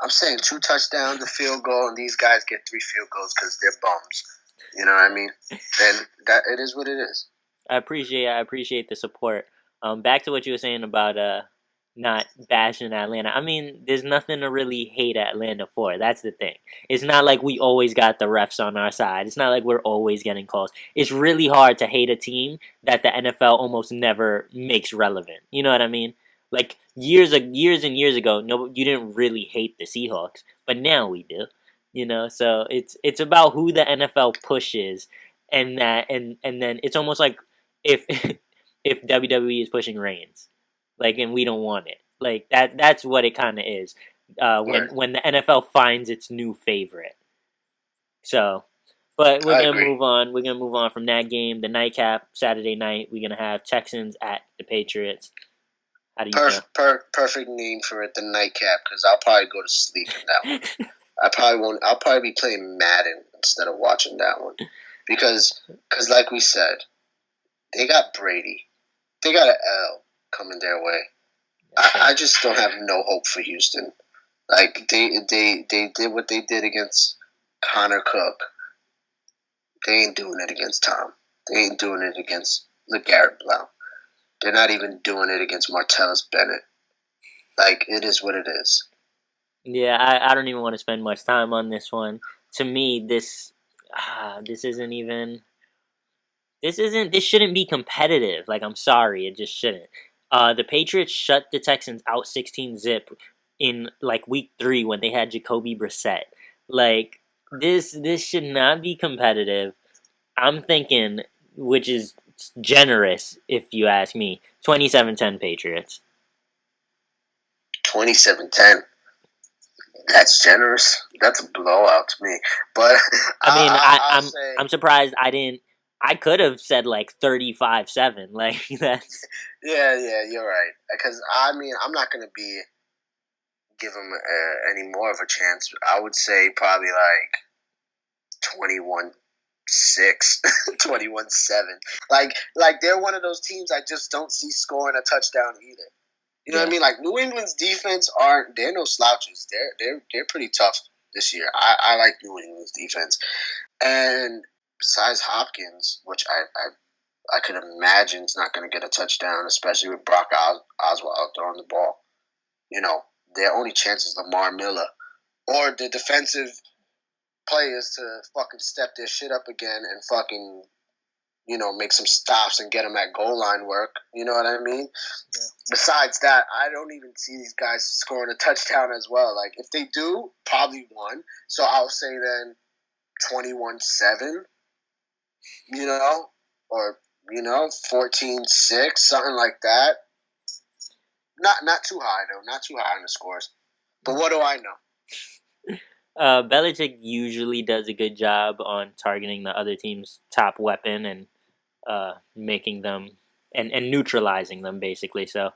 I'm saying 2 touchdowns, a field goal, and these guys get 3 field goals because they're bums. You know what I mean? And that it is what it is. I appreciate the support. Back to what you were saying about not bashing Atlanta. I mean, there's nothing to really hate Atlanta for. That's the thing. It's not like we always got the refs on our side. It's not like we're always getting calls. It's really hard to hate a team that the NFL almost never makes relevant. You know what I mean? Like years and years ago, no, you didn't really hate the Seahawks, but now we do. You know, so it's about who the NFL pushes, and then it's almost like if if WWE is pushing Reigns, like, and we don't want it. Like that's what it kind of is. Right. When the NFL finds its new favorite. So, but we're I gonna agree. move on. We're gonna move on from that game, the nightcap Saturday night. We're gonna have Texans at the Patriots. How do you feel? Perfect name for it, the nightcap, because I'll probably go to sleep in that one. I probably won't. I'll probably be playing Madden instead of watching that one, because like we said, they got Brady, they got an L coming their way. I just don't have no hope for Houston. Like they did what they did against Connor Cook. They ain't doing it against Tom. They ain't doing it against LeGarrette Blount. They're not even doing it against Martellus Bennett. Like, it is what it is. Yeah, I don't even want to spend much time on this one. To me, this isn't even this shouldn't be competitive. Like, I'm sorry, it just shouldn't. The Patriots shut the Texans out 16-zip in like week 3 when they had Jacoby Brissett. Like, this should not be competitive. I'm thinking, which is generous if you ask me, 27-10 Patriots. 27-10. That's generous. That's a blowout to me. But I mean, I'll say, I'm surprised I didn't. I could have said like 35-7. Like that's yeah, you're right. Because, I mean, I'm not going to be give them any more of a chance. I would say probably like 21-6, 21-7. Like they're one of those teams I just don't see scoring a touchdown either. You know what I mean? Like New England's defense they're no slouches. They're pretty tough this year. I like New England's defense. And besides Hopkins, which I could imagine is not going to get a touchdown, especially with Brock Osweild out throwing the ball. You know, their only chance is Lamar Miller or the defensive players to fucking step their shit up again and fucking, you know, make some stops and get them at goal line work. You know what I mean? Yeah. Besides that, I don't even see these guys scoring a touchdown as well. Like, if they do, probably one. So I'll say then 21-7, you know, or, you know, 14-6, something like that. Not too high, though. Not too high on the scores. But what do I know? Belichick usually does a good job on targeting the other team's top weapon and making them and neutralizing them basically. So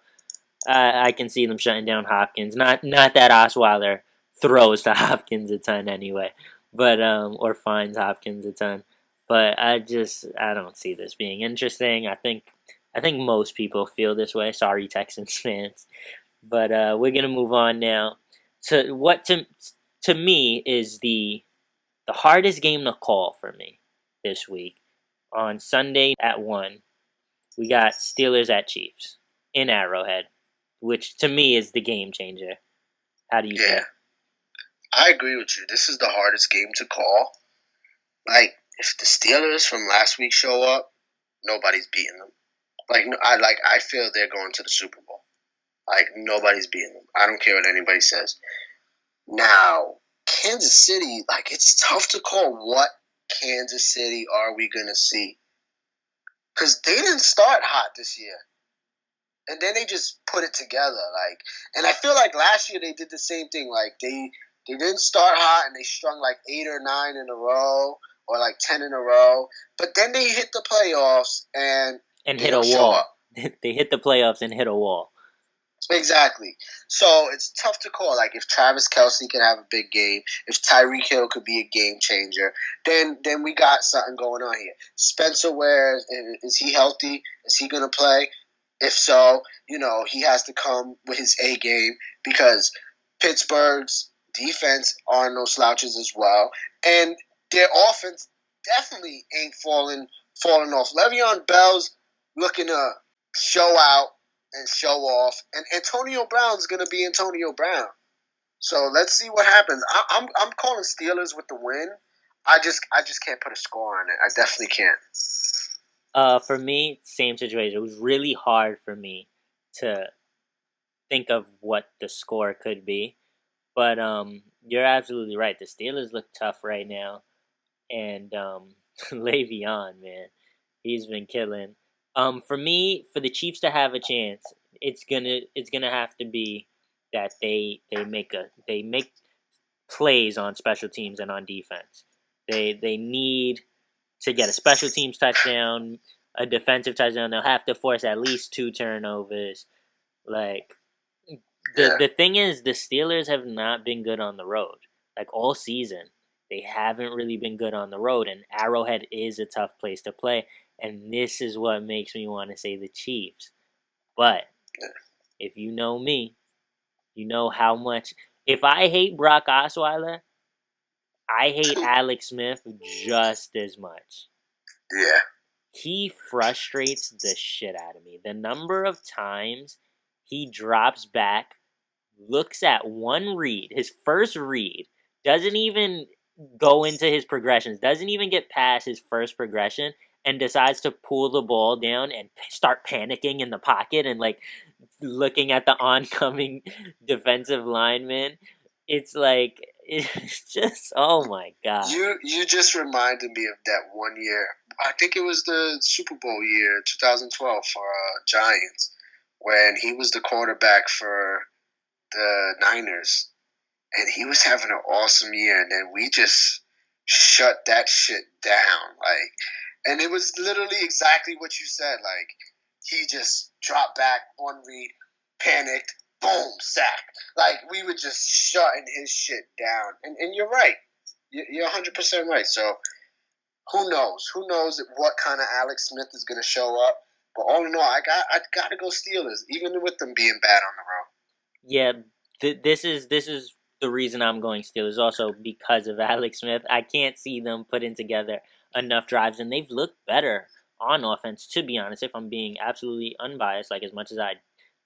I can see them shutting down Hopkins. Not that Osweiler throws to Hopkins a ton anyway, but or finds Hopkins a ton. But I don't see this being interesting. I think most people feel this way. Sorry, Texans fans. But we're gonna move on now to what to me is the hardest game to call for me this week. On Sunday at 1, we got Steelers at Chiefs in Arrowhead, which to me is the game changer. How do you feel? I agree with you. This is the hardest game to call. Like, if the Steelers from last week show up, nobody's beating them. I feel they're going to the Super Bowl. Like, nobody's beating them. I don't care what anybody says. Now, Kansas City, like, it's tough to call what Kansas City are we going to see. Because they didn't start hot this year. And then they just put it together. Like, and I feel like last year they did the same thing. Like, they didn't start hot and they strung like 8 or 9 in a row or like 10 in a row. But then they hit the playoffs and hit a wall. They hit the playoffs and hit a wall. Exactly. So it's tough to call. Like, if Travis Kelce can have a big game, if Tyreek Hill could be a game changer, then we got something going on here. Spencer Ware, is he healthy? Is he going to play? If so, you know, he has to come with his A game because Pittsburgh's defense are no slouches as well. And their offense definitely ain't falling off. Le'Veon Bell's looking to show out and show off. And Antonio Brown's gonna be Antonio Brown. So let's see what happens. I'm calling Steelers with the win. I just can't put a score on it. I definitely can't. For me, same situation. It was really hard for me to think of what the score could be. But you're absolutely right. The Steelers look tough right now, and Le'Veon, man, he's been killing. For me, for the Chiefs to have a chance, it's gonna have to be that they make plays on special teams and on defense. They need to get a special teams touchdown, a defensive touchdown. They'll have to force at least 2 turnovers. Like the thing is, the Steelers have not been good on the road. Like all season, they haven't really been good on the road, and Arrowhead is a tough place to play. And this is what makes me want to say the Chiefs. But if you know me, you know how much. If I hate Brock Osweiler, I hate Alex Smith just as much. Yeah. He frustrates the shit out of me. The number of times he drops back, looks at one read, his first read, doesn't even go into his progressions, doesn't even get past his first progression, and decides to pull the ball down and start panicking in the pocket and like looking at the oncoming defensive lineman. It's like it's just oh my god. You just reminded me of that one year. I think it was the Super Bowl year, 2012 for Giants, when he was the quarterback for the Niners, and he was having an awesome year, and then we just shut that shit down. Like, and it was literally exactly what you said. Like, he just dropped back, one read, panicked, boom, sack. Like, we were just shutting his shit down. And you're right. You're 100% right. So, who knows? Who knows what kind of Alex Smith is going to show up? But all in all, I got to go Steelers, even with them being bad on the road. Yeah, this is the reason I'm going Steelers. Also because of Alex Smith, I can't see them putting together enough drives, and they've looked better on offense. To be honest, if I'm being absolutely unbiased, like as much as I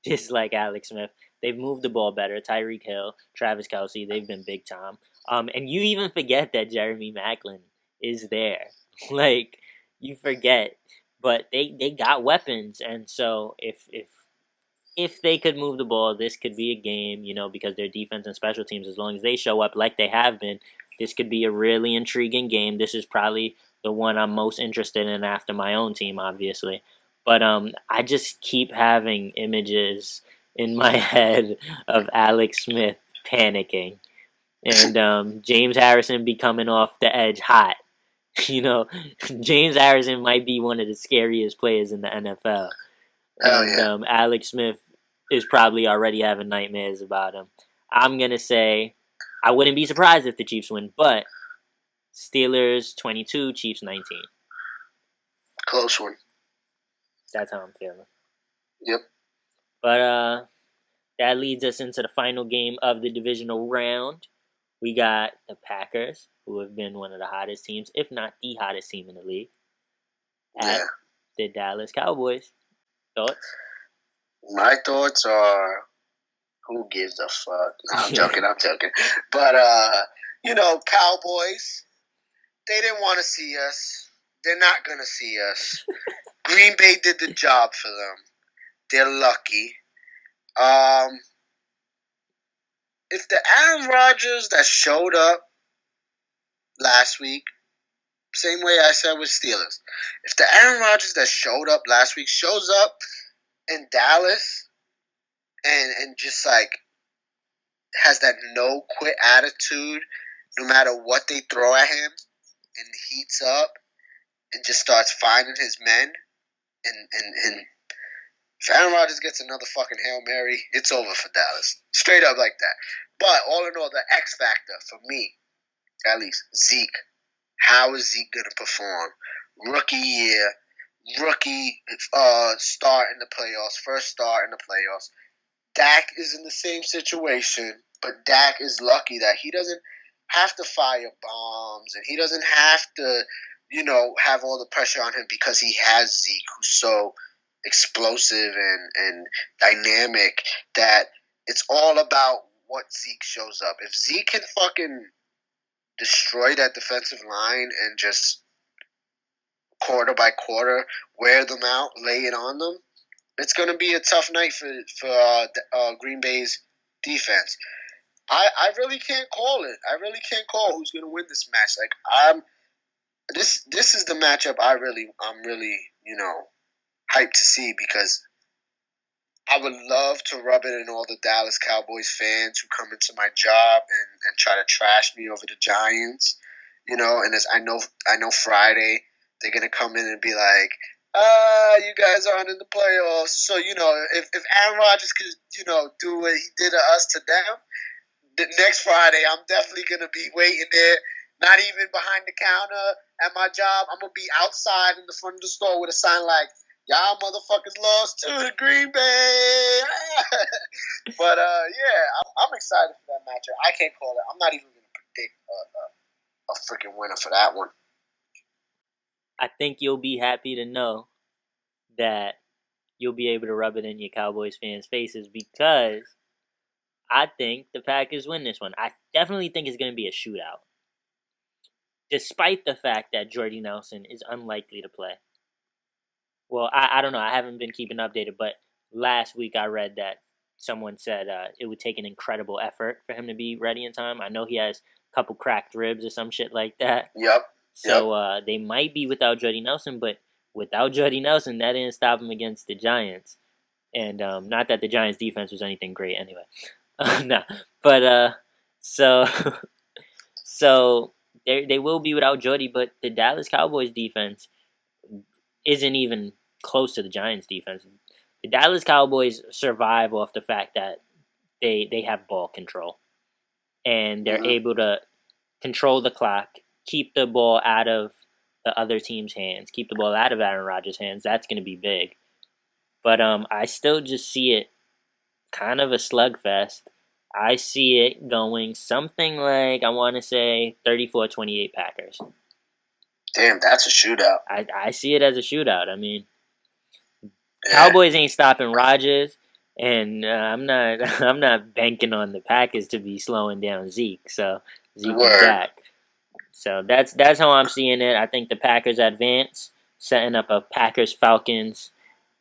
dislike Alex Smith, they've moved the ball better. Tyreek Hill, Travis Kelce, they've been big time. And you even forget that Jeremy Maclin is there. Like you forget, but they got weapons, and so if they could move the ball, this could be a game, because their defense and special teams, as long as they show up like they have been, this could be a really intriguing game. This is probably the one I'm most interested in after my own team, obviously. But I just keep having images in my head of Alex Smith panicking and James Harrison be coming off the edge hot. James Harrison might be one of the scariest players in the NFL. And Alex Smith is probably already having nightmares about him. I'm going to say I wouldn't be surprised if the Chiefs win, but Steelers 22, Chiefs 19. Close one. That's how I'm feeling. Yep. But that leads us into the final game of the divisional round. We got the Packers, who have been one of the hottest teams, if not the hottest team in the league, at the Dallas Cowboys. Thoughts? My thoughts are, who gives a fuck? No, I'm joking. But, Cowboys, they didn't want to see us. They're not going to see us. Green Bay did the job for them. They're lucky. If the Aaron Rodgers that showed up last week, same way I said with Steelers, if the Aaron Rodgers that showed up last week shows up in Dallas and just like has that no quit attitude no matter what they throw at him and heats up and just starts finding his men and if Aaron Rodgers gets another fucking Hail Mary, it's over for Dallas. Straight up like that. But all in all, the X factor for me, at least, Zeke. How is Zeke going to perform? Rookie year, rookie start in the playoffs, first start in the playoffs. Dak is in the same situation, but Dak is lucky that he doesn't have to fire bombs and he doesn't have to, have all the pressure on him because he has Zeke, who's so explosive and dynamic that it's all about what Zeke shows up. If Zeke can fucking destroy that defensive line and just quarter by quarter wear them out, lay it on them, it's going to be a tough night for Green Bay's defense. I really can't call it. I really can't call who's going to win this match. Like this is the matchup I'm really hyped to see, because I would love to rub it in all the Dallas Cowboys fans who come into my job and try to trash me over the Giants, And as I know Friday they're gonna come in and be like, you guys aren't in the playoffs. So if Aaron Rodgers could do what he did to us to them, the next Friday I'm definitely gonna be waiting there. Not even behind the counter at my job. I'm gonna be outside in the front of the store with a sign like, "Y'all motherfuckers lost to the Green Bay." But I'm excited for that matchup. I can't call it. I'm not even gonna predict a freaking winner for that one. I think you'll be happy to know that you'll be able to rub it in your Cowboys fans' faces, because I think the Packers win this one. I definitely think it's going to be a shootout, despite the fact that Jordy Nelson is unlikely to play. Well, I don't know. I haven't been keeping updated, but last week I read that someone said it would take an incredible effort for him to be ready in time. I know he has a couple cracked ribs or some shit like that. Yep. So they might be without Jordy Nelson, but without Jordy Nelson, that didn't stop him against the Giants. And not that the Giants' defense was anything great anyway. No. But so they will be without Jordy, but the Dallas Cowboys defense isn't even close to the Giants' defense. The Dallas Cowboys survive off the fact that they have ball control. And they're able to control the clock, keep the ball out of the other team's hands, keep the ball out of Aaron Rodgers' hands. That's going to be big. But I still just see it kind of a slugfest. I see it going something like, I want to say, 34-28 Packers. Damn, that's a shootout. I see it as a shootout. I mean, Cowboys ain't stopping Rodgers, and I'm not banking on the Packers to be slowing down Zeke. So Zeke is back. So that's how I'm seeing it. I think the Packers advance, setting up a Packers-Falcons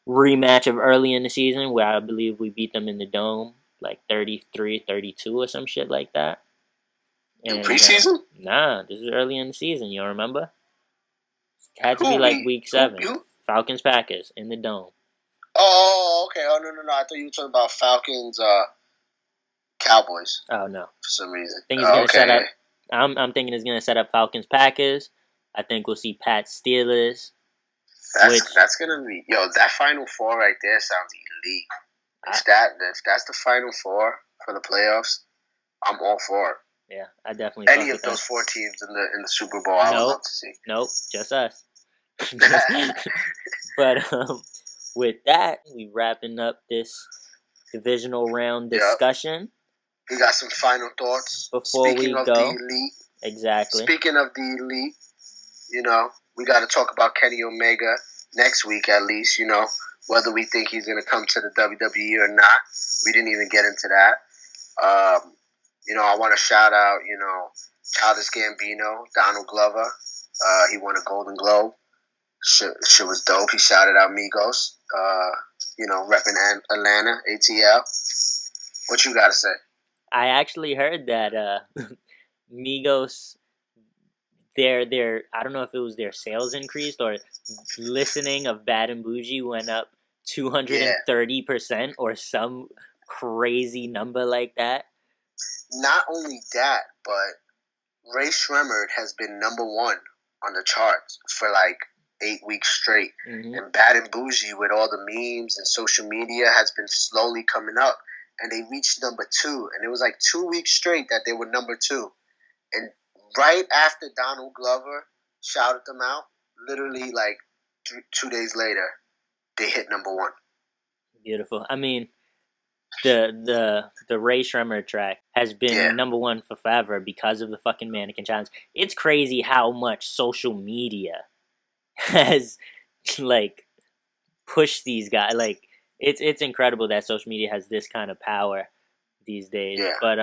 rematch of early in the season, where I believe we beat them in the Dome, like 33-32 or some shit like that. In preseason? Nah, this is early in the season. You don't remember? It had to be like week 7. Falcons-Packers in the Dome. Oh, okay. Oh, no. I thought you were talking about Falcons, Cowboys. Oh, no. For some reason. I think he's going to set up. I'm thinking it's going to set up Falcons-Packers. I think we'll see Pats-Steelers. That's going to be... Yo, that Final Four right there sounds elite. If that's the Final Four for the playoffs, I'm all for it. Yeah, I definitely. Any of those 4 teams in the Super Bowl, I would love to see. Nope, just us. But with that, we wrapping up this divisional round discussion. We got some final thoughts before we go. The elite, exactly. Speaking of the elite, we got to talk about Kenny Omega next week at least. Whether we think he's going to come to the WWE or not, we didn't even get into that. I want to shout out, Childish Gambino, Donald Glover. He won a Golden Globe. Shit was dope. He shouted out Migos, repping Atlanta, ATL. What you got to say? I actually heard that Migos, their I don't know if it was their sales increased or listening of Bad and Bougie went up 230% or some crazy number like that. Not only that, but Ray Shremmerd has been number 1 on the charts for like 8 weeks straight. Mm-hmm. And Bad and Bougie, with all the memes and social media, has been slowly coming up. And they reached number 2. And it was like 2 weeks straight that they were number 2. And right after Donald Glover shouted them out, literally like 2 days later, they hit number 1. Beautiful. I mean, the Ray Shremmerd track has been number 1 for forever because of the fucking Mannequin Challenge. It's crazy how much social media has like push these guys. Like it's incredible that social media has this kind of power these days. Yeah. But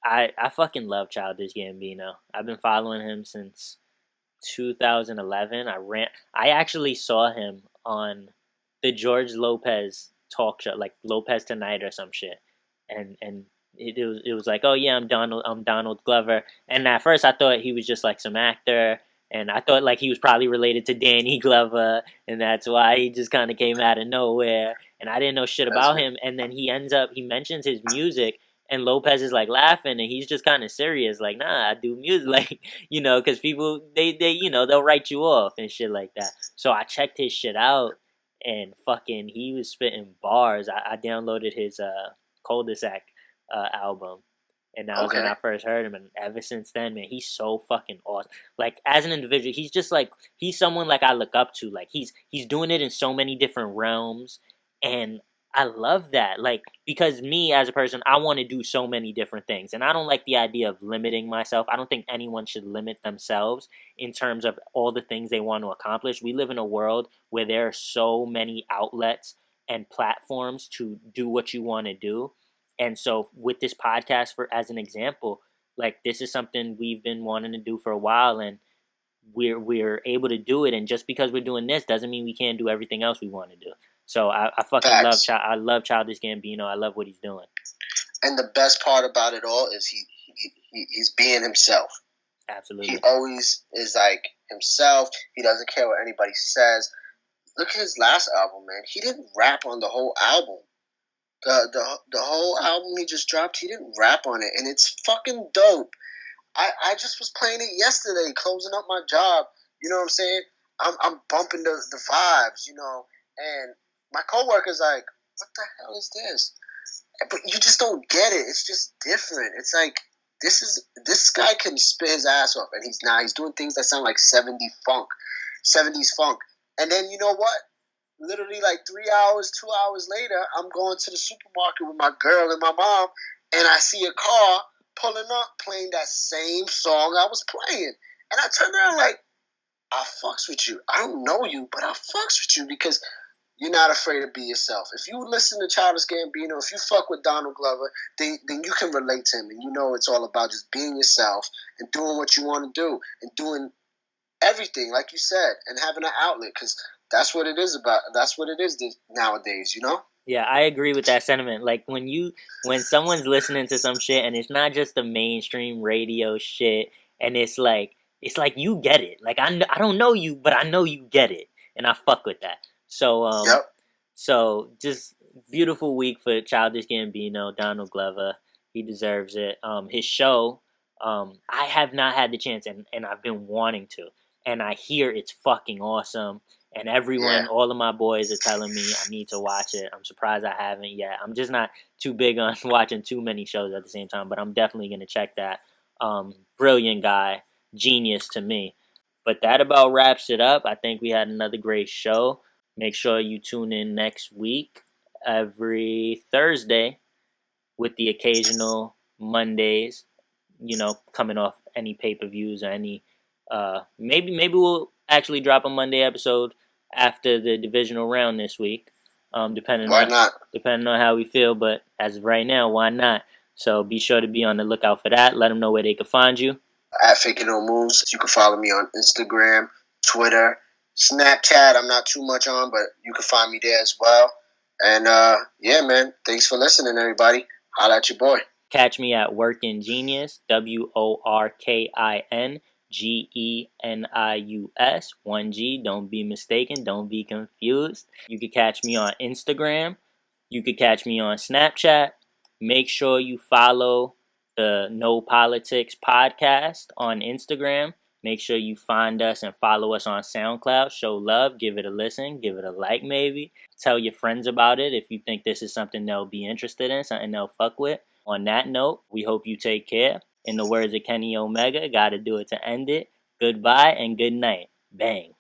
I fucking love Childish Gambino. I've been following him since 2011. I actually saw him on the George Lopez talk show, like Lopez Tonight or some shit, and it was like, oh yeah, I'm Donald Glover, and at first I thought he was just like some actor, and I thought like he was probably related to Danny Glover, and that's why he just kind of came out of nowhere, and I didn't know shit about him, and then he mentions his music. And Lopez is like laughing, and he's just kind of serious, like, "Nah, I do music," like, because people they'll write you off and shit like that. So I checked his shit out, and fucking he was spitting bars. I downloaded his cul-de-sac album, and that was when I first heard him. And ever since then, man, he's so fucking awesome. Like as an individual, he's just like he's someone like I look up to. Like he's doing it in so many different realms, and I love that. Like because me as a person, I want to do so many different things, and I don't like the idea of limiting myself. I don't think anyone should limit themselves in terms of all the things they want to accomplish. We live in a world where there are so many outlets and platforms to do what you want to do. And so with this podcast, for as an example, like this is something we've been wanting to do for a while, and we're able to do it. And just because we're doing this doesn't mean we can't do everything else we want to do. So I fucking love Childish Gambino. I love what he's doing. And the best part about it all is he's being himself. Absolutely. He always is like himself. He doesn't care what anybody says. Look at his last album, man. He didn't rap on the whole album. The whole album he just dropped, he didn't rap on it, and it's fucking dope. I just was playing it yesterday, closing up my job. You know what I'm saying? I'm bumping the vibes, and my coworker's like, "What the hell is this?" But you just don't get it. It's just different. It's like this guy can spit his ass off, and he's doing things that sound like 70s funk. And then you know what? Literally like 3 hours, 2 hours later, I'm going to the supermarket with my girl and my mom, and I see a car pulling up playing that same song I was playing. And I turned around like, I fucks with you. I don't know you, but I fucks with you because you're not afraid to be yourself. If you listen to Childish Gambino, if you fuck with Donald Glover, then you can relate to him. And you know it's all about just being yourself and doing what you want to do and doing everything, like you said, and having an outlet because that's what it is about. That's what it is nowadays, Yeah, I agree with that sentiment. Like when someone's listening to some shit and it's not just the mainstream radio shit, and it's like you get it. Like I don't know you, but I know you get it, and I fuck with that. So Yep. So just beautiful week for Childish Gambino, Donald Glover. He deserves it. His show, I have not had the chance, and I've been wanting to, and I hear it's fucking awesome. And all of my boys are telling me I need to watch it. I'm surprised I haven't yet. I'm just not too big on watching too many shows at the same time, but I'm definitely going to check that. Brilliant guy, genius to me. But that about wraps it up. I think we had another great show. Make sure you tune in next week, every Thursday, with the occasional Mondays, coming off any pay-per-views or any, maybe we'll actually drop a Monday episode after the divisional round this week, depending on how we feel. But as of right now, why not? So be sure to be on the lookout for that. Let them know where they can find you. At Faking No Moves. You can follow me on Instagram, Twitter, Snapchat. I'm not too much on, but you can find me there as well. And yeah, man. Thanks for listening, everybody. Holla at your boy. Catch me at Workin Genius, WORKINGENIUS, 1G. Don't be mistaken. Don't be confused. You can catch me on Instagram. You can catch me on Snapchat. Make sure you follow the No Politics podcast on Instagram. Make sure you find us and follow us on SoundCloud. Show love. Give it a listen. Give it a like maybe. Tell your friends about it if you think this is something they'll be interested in, something they'll fuck with. On that note, we hope you take care. In the words of Kenny Omega, gotta do it to end it. Goodbye and good night. Bang.